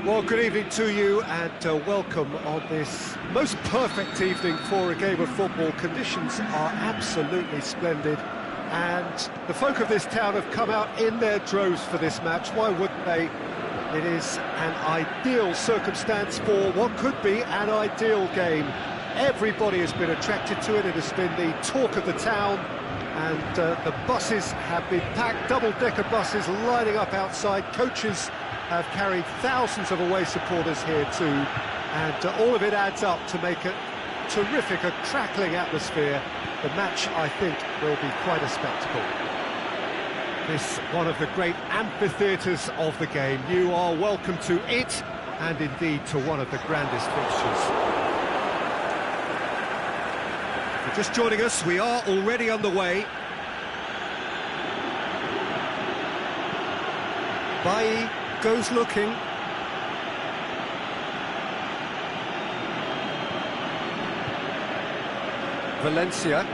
Well, good evening to you and welcome on this most perfect evening for a game of football. Conditions are absolutely splendid and the folk of this town have come out in their droves for this match. Why wouldn't they? It is an ideal circumstance for what could be an ideal game. Everybody has been attracted to it. It has been the talk of the town and the buses have been packed, double-decker buses lining up outside. Coaches have carried thousands of away supporters here too, and all of it adds up to make a terrific, a crackling atmosphere. The match, I think, will be quite a spectacle. This one of the great amphitheatres of the game. You are welcome to it, and indeed to one of the grandest fixtures. If you're just joining us, we are already underway. Bailly goes looking. Valencia.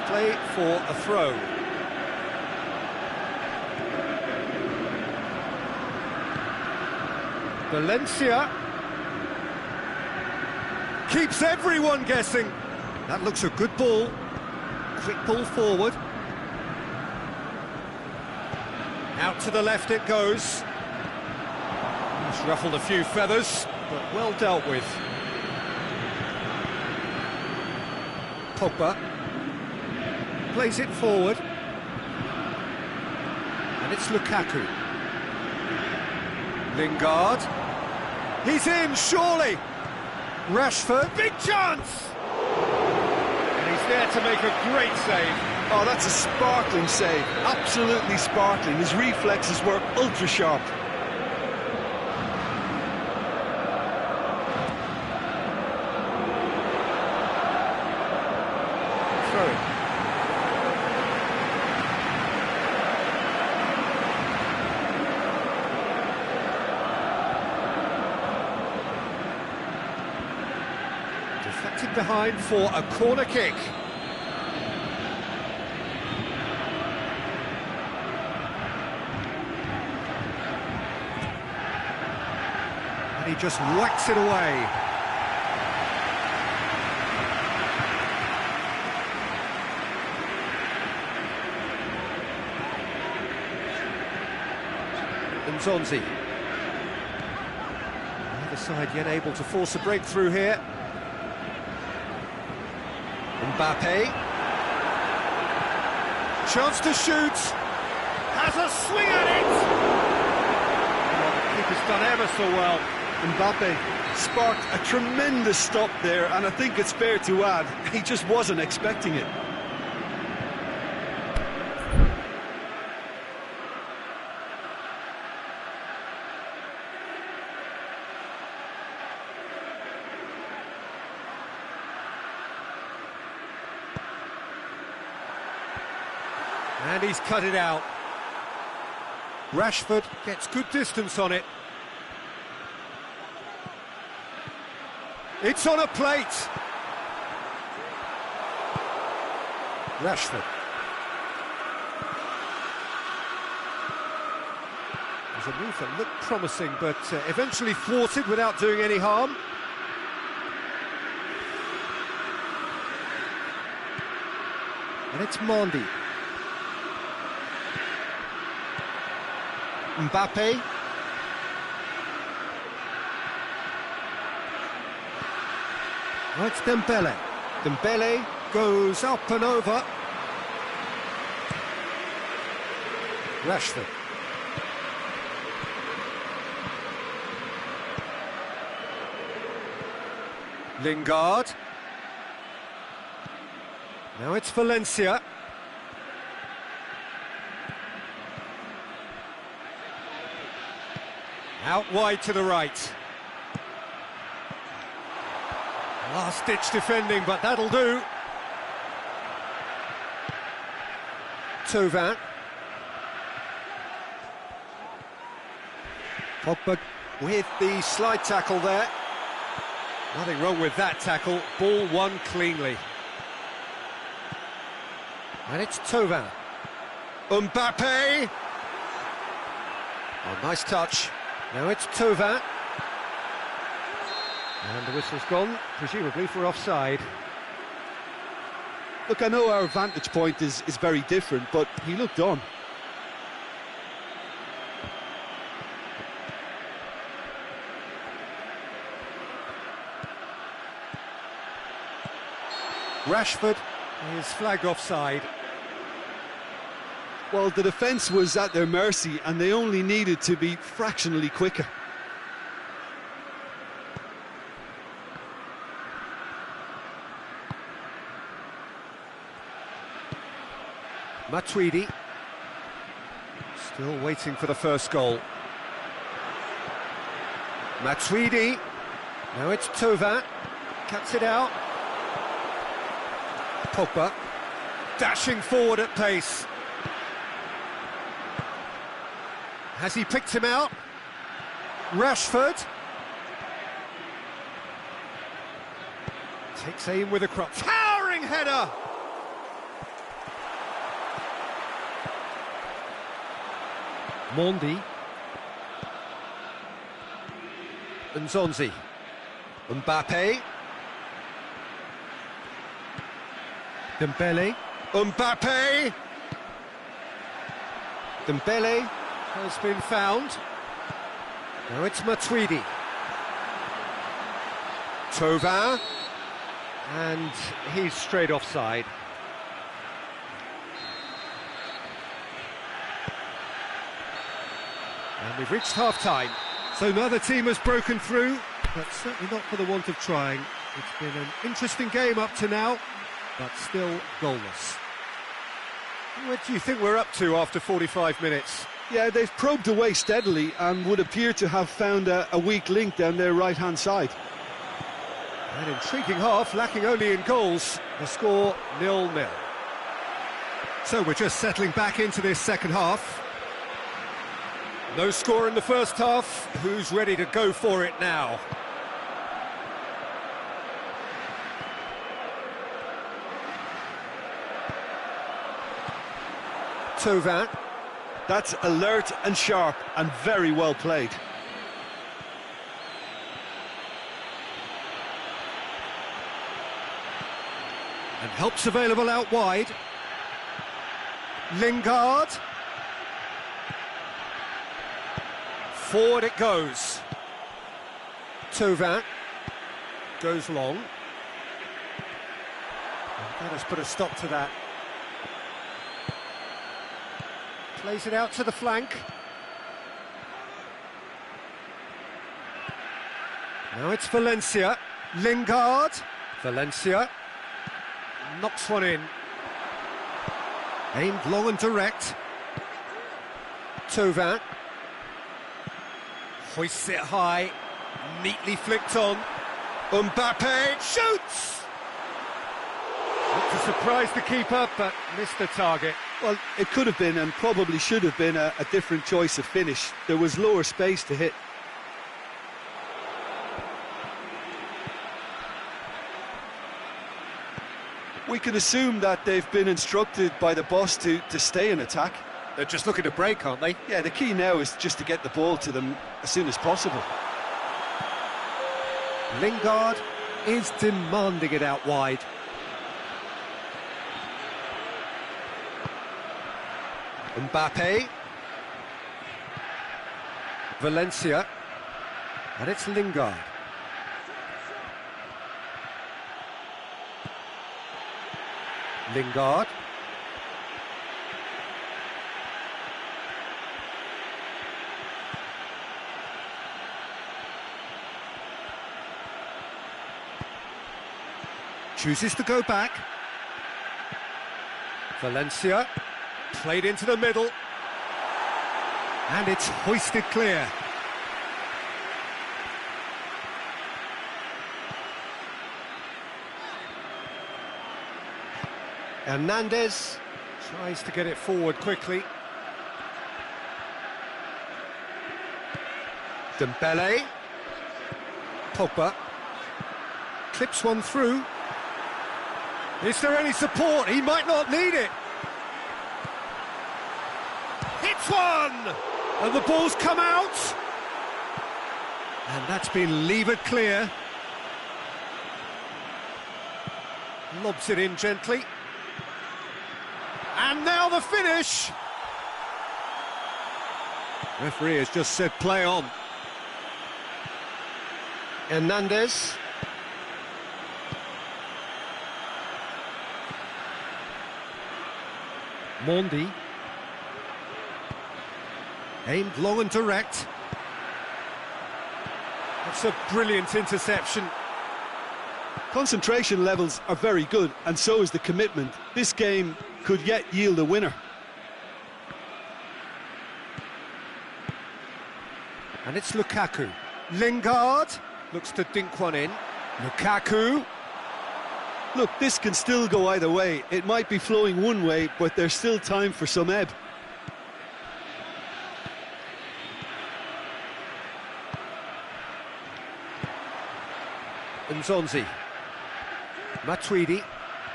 Play for a throw. Valencia keeps everyone guessing. That looks a good ball. Quick ball forward. Out to the left it goes. It's ruffled a few feathers, but well dealt with. Pogba plays it forward. And it's Lukaku. Lingard. He's in, surely! Rashford, big chance! And he's there to make a great save. Oh, that's a sparkling save. Absolutely sparkling. His reflexes were ultra-sharp. Throw. Deflected behind for a corner kick. And he just whacks it away. Zonzi. Neither side yet able to force a breakthrough here. Mbappe. Chance to shoot. Has a swing at it. Oh, the keeper's done ever so well. Mbappe sparked a tremendous stop there, and I think it's fair to add, he just wasn't expecting it. And he's cut it out. Rashford gets good distance on it. It's on a plate. Rashford. There's a move that looked promising, but eventually thwarted without doing any harm. And it's Mondi. Mbappe. Oh, it's Dembele. Dembele goes up and over. Rashford. Lingard. Now it's Valencia. Out wide to the right. Last-ditch defending, but that'll do. Tung. Pogba with the slide tackle there. Nothing wrong with that tackle. Ball won cleanly. And it's Tung. Mbappe. Oh, nice touch. Now it's Tung. And the whistle's gone, presumably for offside. Look, I know our vantage point is very different, but he looked on. Rashford is flagged offside. Well, the defence was at their mercy, and they only needed to be fractionally quicker. Matuidi still waiting for the first goal. Matuidi. Now it's Tung. Cuts it out. Pogba dashing forward at pace. Has he picked him out? Rashford takes aim with a cross. Towering header! Mondi. Zonzi. Mbappe. Dembele. Mbappe! Dembele has been found. Now it's Matuidi. Tung. And he's straight offside. And we've reached half-time. So neither team has broken through, but certainly not for the want of trying. It's been an interesting game up to now. but still goalless. What do you think we're up to after 45 minutes? Yeah, they've probed away steadily and would appear to have found a weak link down their right-hand side. An intriguing half, lacking only in goals. The score 0-0. So we're just settling back into this second half. No score in the first half. Who's ready to go for it now? Tung. That's alert and sharp and very well played. And help's available out wide. Lingard. Forward it goes. Tung goes long. And that has put a stop to that. Plays it out to the flank. Now it's Valencia. Lingard. Valencia. Knocks one in. Aimed long and direct. Tung. Hoists it high. Neatly flicked on. Mbappe shoots! Looked to surprise the keeper, but missed the target. Well, it could have been and probably should have been a different choice of finish. There was lower space to hit. We can assume that they've been instructed by the boss to stay in attack. They're just looking to break, aren't they? Yeah, the key now is just to get the ball to them as soon as possible. Lingard is demanding it out wide. Mbappe. Valencia. And it's Lingard. Lingard. Chooses to go back. Valencia. Played into the middle. And it's hoisted clear. Hernandez tries to get it forward quickly. Dembele. Pogba. Clips one through. Is there any support? He might not need it. Hits one! And the ball's come out. And that's been levered clear. Lobs it in gently. And now the finish! Referee has just said play on. Hernandez. Mondi. Aimed long and direct. That's a brilliant interception. Concentration levels are very good, and so is the commitment. This game could yet yield a winner. And it's Lukaku. Lingard looks to dink one in. Lukaku. Look, this can still go either way. It might be flowing one way, but there's still time for some ebb. Nzonzi. Matuidi.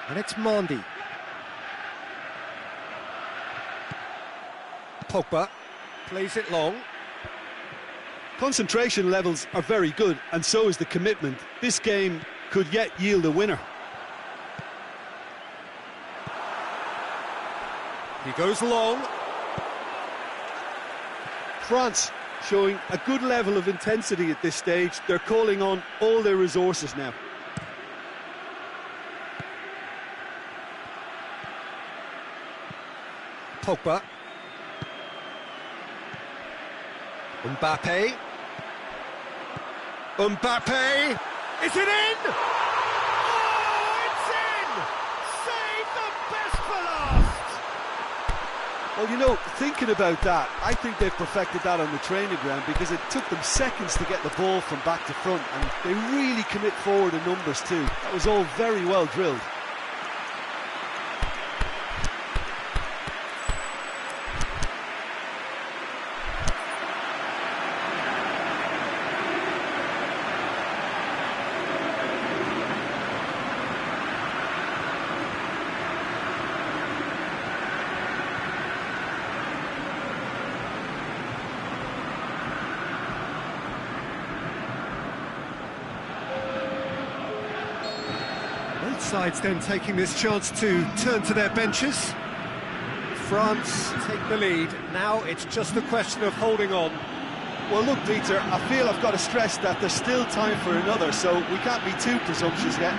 And it's Mondi. Pogba plays it long. Concentration levels are very good, and so is the commitment. This game could yet yield a winner. He goes long. France showing a good level of intensity at this stage. They're calling on all their resources now. Pogba. Mbappe. Mbappe! Is it in? Oh, it's in! Well, you know, thinking about that, I think they've perfected that on the training ground because it took them seconds to get the ball from back to front, and they really commit forward in numbers too. That was all very well drilled. Both sides then taking this chance to turn to their benches. France take the lead. Now it's just a question of holding on. Well, look, Peter, I feel I've got to stress that there's still time for another, so we can't be too presumptuous yet.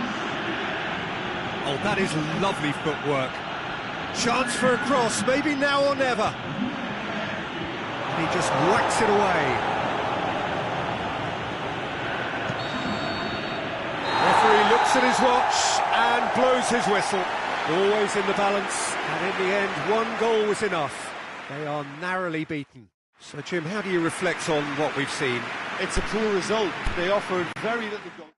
Oh, that is lovely footwork. Chance for a cross, maybe now or never. And he just whacks it away. Referee looks at his watch and blows his whistle. Always in the balance, and in the end, one goal was enough. They are narrowly beaten. So, Jim, how do you reflect on what we've seen? It's a poor result. They offered very little goal.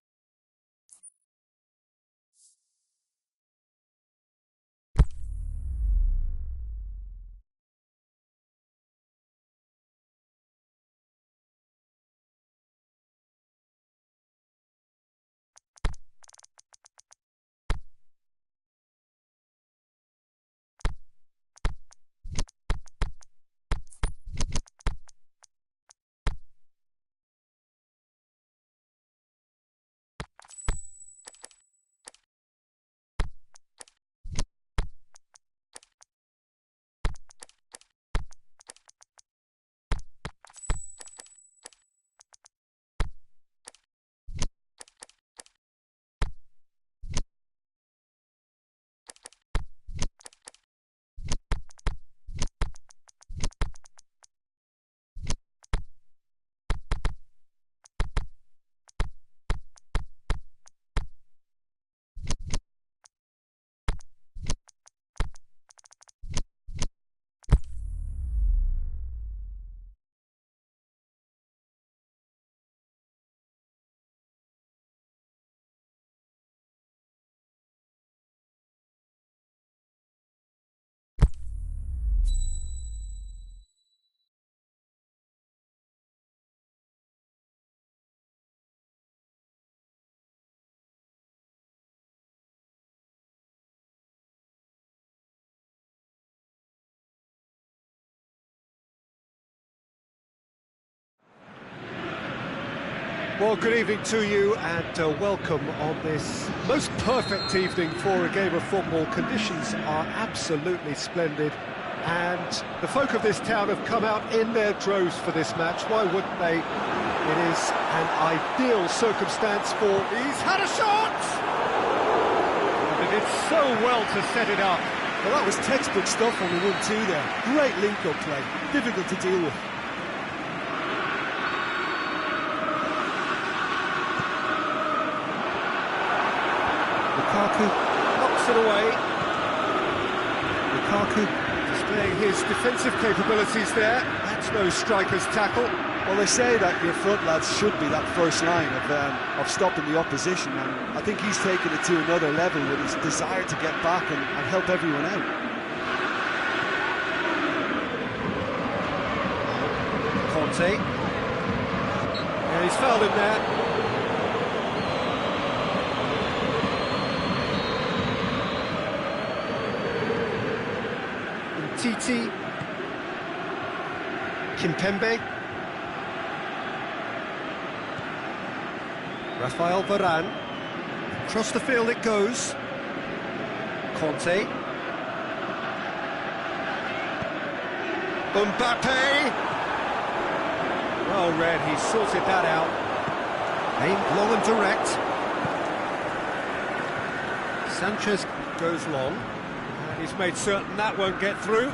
Well, good evening to you and welcome on this most perfect evening for a game of football. Conditions are absolutely splendid and the folk of this town have come out in their droves for this match. Why wouldn't they? It is an ideal circumstance for... He's had a shot! And they did so well to set it up. Well, that was textbook stuff on the 1-2 there. Great link-up play, difficult to deal with. Lukaku knocks it away. Lukaku displaying his defensive capabilities there. That's no striker's tackle. Well, they say that your front lads should be that first line of stopping the opposition, and I think he's taken it to another level with his desire to get back and help everyone out. Conte. Yeah, he's fouled him there. Titi, Kimpembe, Rafael Varane, across the field it goes, Conte, Mbappe, well read, he sorted that out, aimed long and direct, Sanchez goes long. He's made certain that won't get through.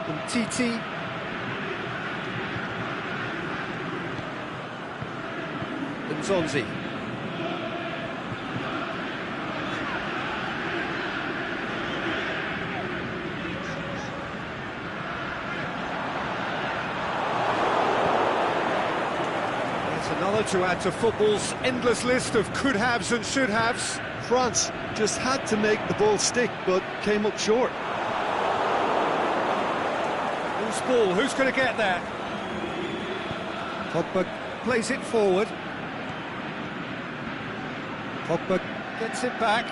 And Titi. And Zonzi. Another to add to football's endless list of could-haves and should-haves. France just had to make the ball stick, but came up short. Loose ball, who's going to get there? Pogba plays it forward. Pogba gets it back.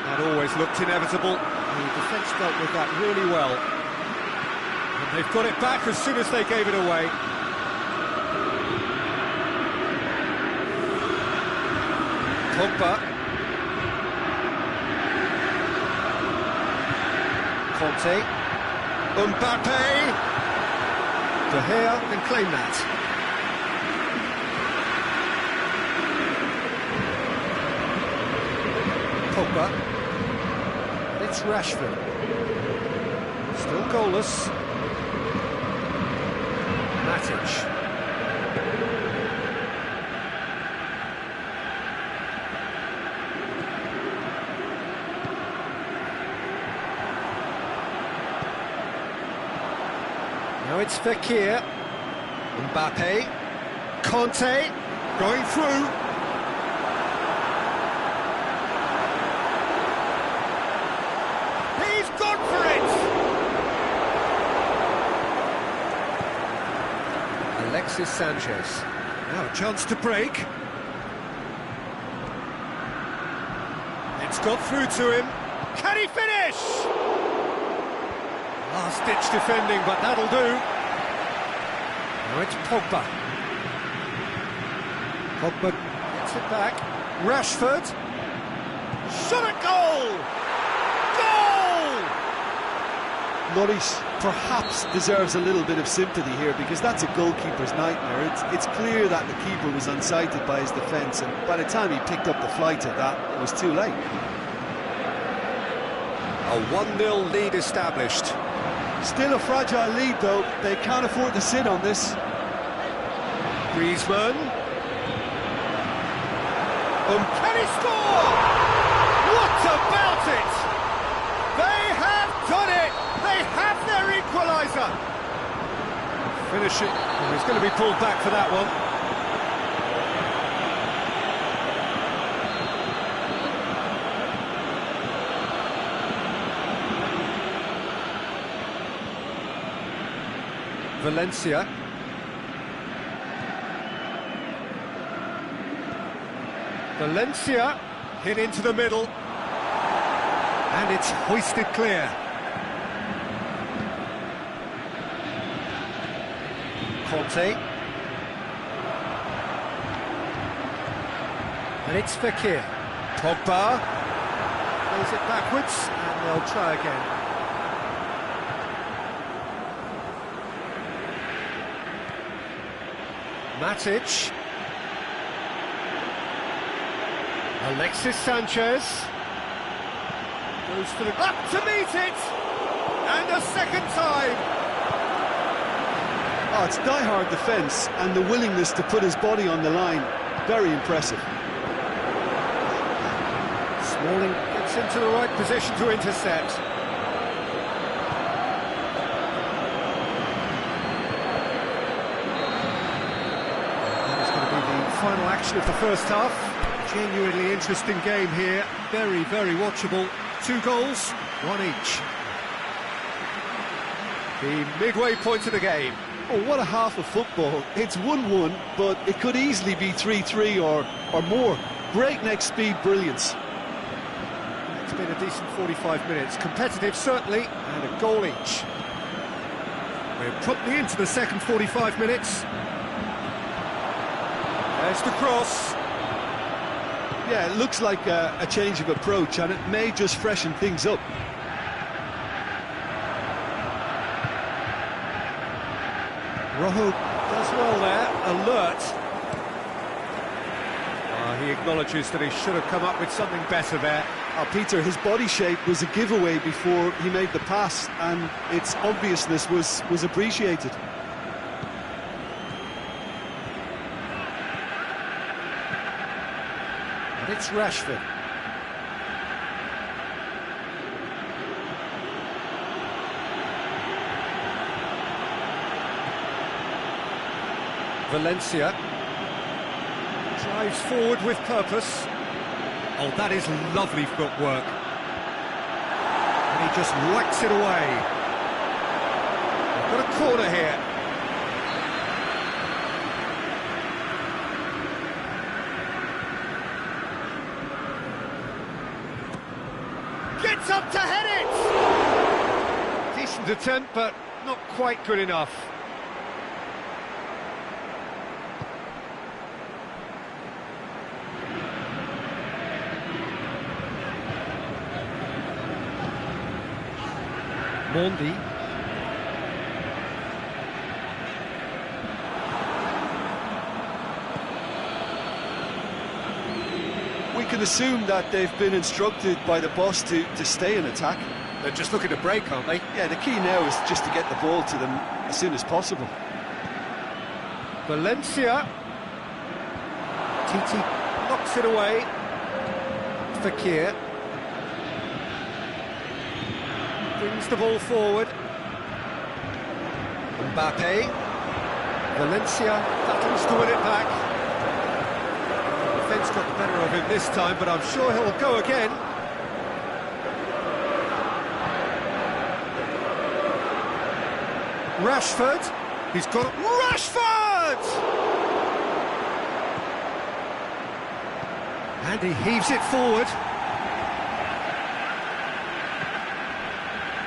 That always looked inevitable. The defence dealt with that really well. And they've got it back as soon as they gave it away. Pogba. Conte. Mbappe. De Gea can claim that. Pogba. It's Rashford. Still goalless. Matic. Now it's Fekir. Mbappe. Conte. Going through. He's gone for it! Alexis Sanchez. Now a chance to break. It's got through to him. Can he finish? Last-ditch defending, but that'll do. Now it's Pogba. Pogba gets it back. Rashford. Shot at goal! Lloris perhaps deserves a little bit of sympathy here, because that's a goalkeeper's nightmare. It's clear that the keeper was unsighted by his defence, and by the time he picked up the flight of that, it was too late. A 1-0 lead established. Still a fragile lead, though. They can't afford to sit on this. Griezmann. Can he score? What about it? They have done it! They have their equaliser! Finish it. Oh, he's going to be pulled back for that one. Valencia. Valencia hit into the middle. And it's hoisted clear. Conte. And it's Fekir. Pogba. Plays it backwards, and they'll try again. Matic. Alexis Sanchez. Goes for the... Up to meet it! And a second time! Oh, it's die-hard defence, and the willingness to put his body on the line. Very impressive. Smalling gets into the right position to intercept. That is going to be the final action of the first half. Genuinely interesting game here. Very, very watchable. 2 goals, 1 each. The midway point of the game. Oh, what a half of football. It's 1-1, but it could easily be 3-3 or more. Breakneck speed brilliance. It's been a decent 45 minutes. Competitive, certainly, and a goal each. We're promptly into the second 45 minutes. There's the cross. Yeah, it looks like a change of approach, and it may just freshen things up. Rojo does well there, alert. He acknowledges that he should have come up with something better there. Peter, his body shape was a giveaway before he made the pass, and its obviousness was appreciated. And it's Rashford. Valencia drives forward with purpose. Oh, that is lovely footwork. And he just whacks it away. They've got a corner here. Gets up to head it! Decent attempt, but not quite good enough. Mondi. We can assume that they've been instructed by the boss to stay in attack. They're just looking to break, aren't they? Yeah, the key now is just to get the ball to them as soon as possible. Valencia. Titi knocks it away. Fakir. Brings the ball forward. Mbappe. Valencia battles to win it back. The defence got the better of him this time, but I'm sure he'll go again. Rashford. He's got it. Rashford! And he heaves it forward.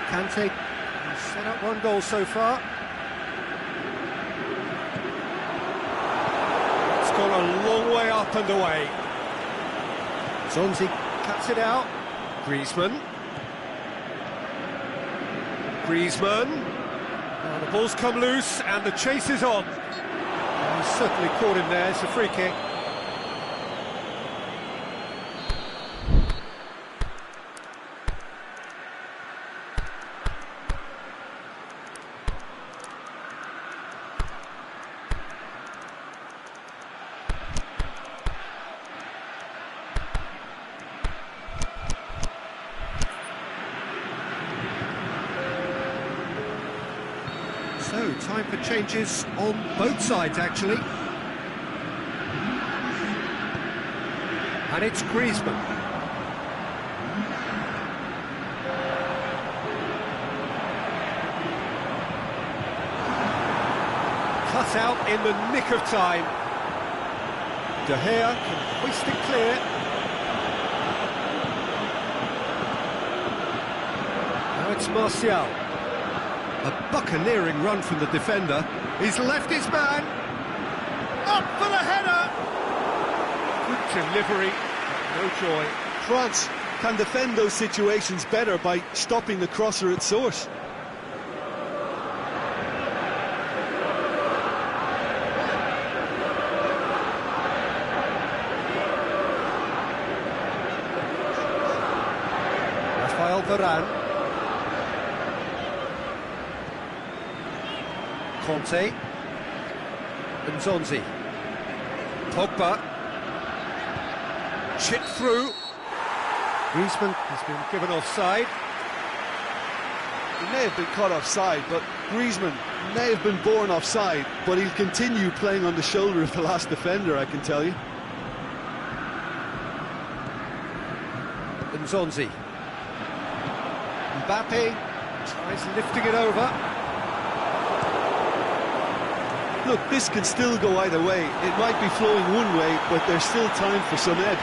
Kante has set up one goal so far. It's gone a long way up and away. Zonzi cuts it out. Griezmann. Now the ball's come loose and the chase is on. He's certainly caught him there. It's a free kick. So, time for changes on both sides, actually. And it's Griezmann. Cut out in the nick of time. De Gea can hoist it clear. Now it's Martial. A buccaneering run from the defender. He's left his man. Up for the header. Good delivery, but no joy. France can defend those situations better by stopping the crosser at source. Rafael Varane. Conte. And Zonzi. Pogba. Chipped through. Griezmann has been given offside. He may have been caught offside, but Griezmann may have been born offside, but he'll continue playing on the shoulder of the last defender, I can tell you. And Zonzi. Mbappe tries lifting it over. Look, this can still go either way. It might be flowing one way, but there's still time for some ebb.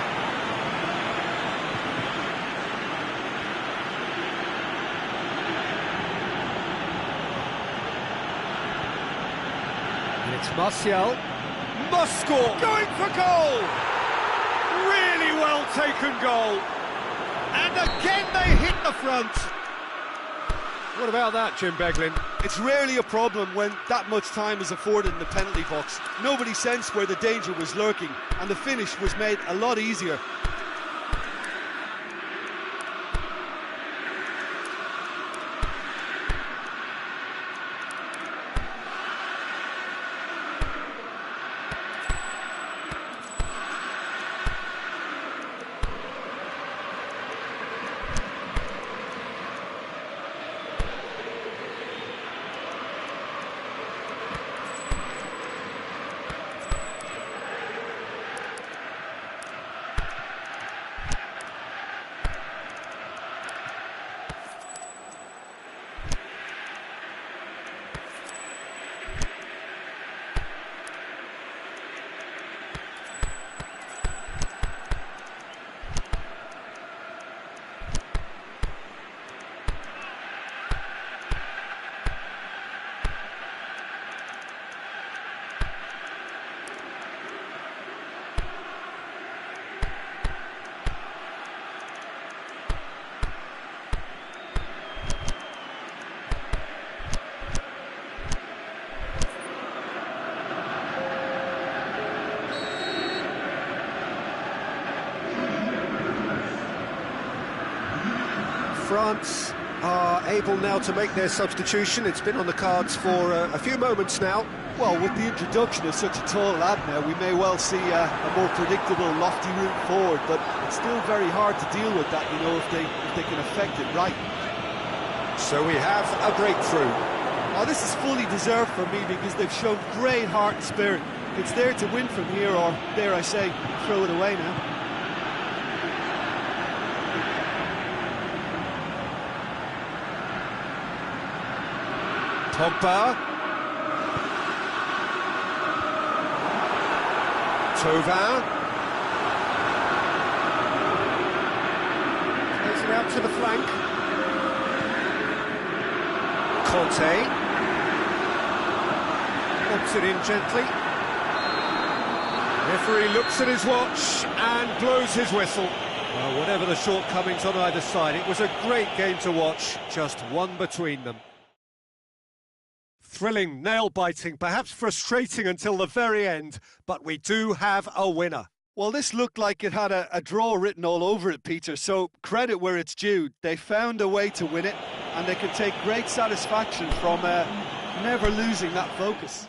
And it's Martial. Must score! Going for goal! Really well taken goal. And again they hit the front. What about that, Jim Beglin? It's rarely a problem when that much time is afforded in the penalty box. Nobody sensed where the danger was lurking, and the finish was made a lot easier. France are able now to make their substitution. It's been on the cards for a few moments now. Well, with the introduction of such a tall lad now, we may well see a more predictable, lofty route forward, but it's still very hard to deal with that, you know, if they can affect it right. So we have a breakthrough. Oh, this is fully deserved for me because they've shown great heart and spirit. It's there to win from here, or, dare I say, throw it away now. Pogba. Tovin. Plays it out to the flank. Conte. Wants it in gently. Referee looks at his watch and blows his whistle. Well, whatever the shortcomings on either side, it was a great game to watch, just one between them. Thrilling, nail-biting, perhaps frustrating until the very end, but we do have a winner. Well, this looked like it had a draw written all over it, Peter, so credit where it's due. They found a way to win it, and they can take great satisfaction from never losing that focus.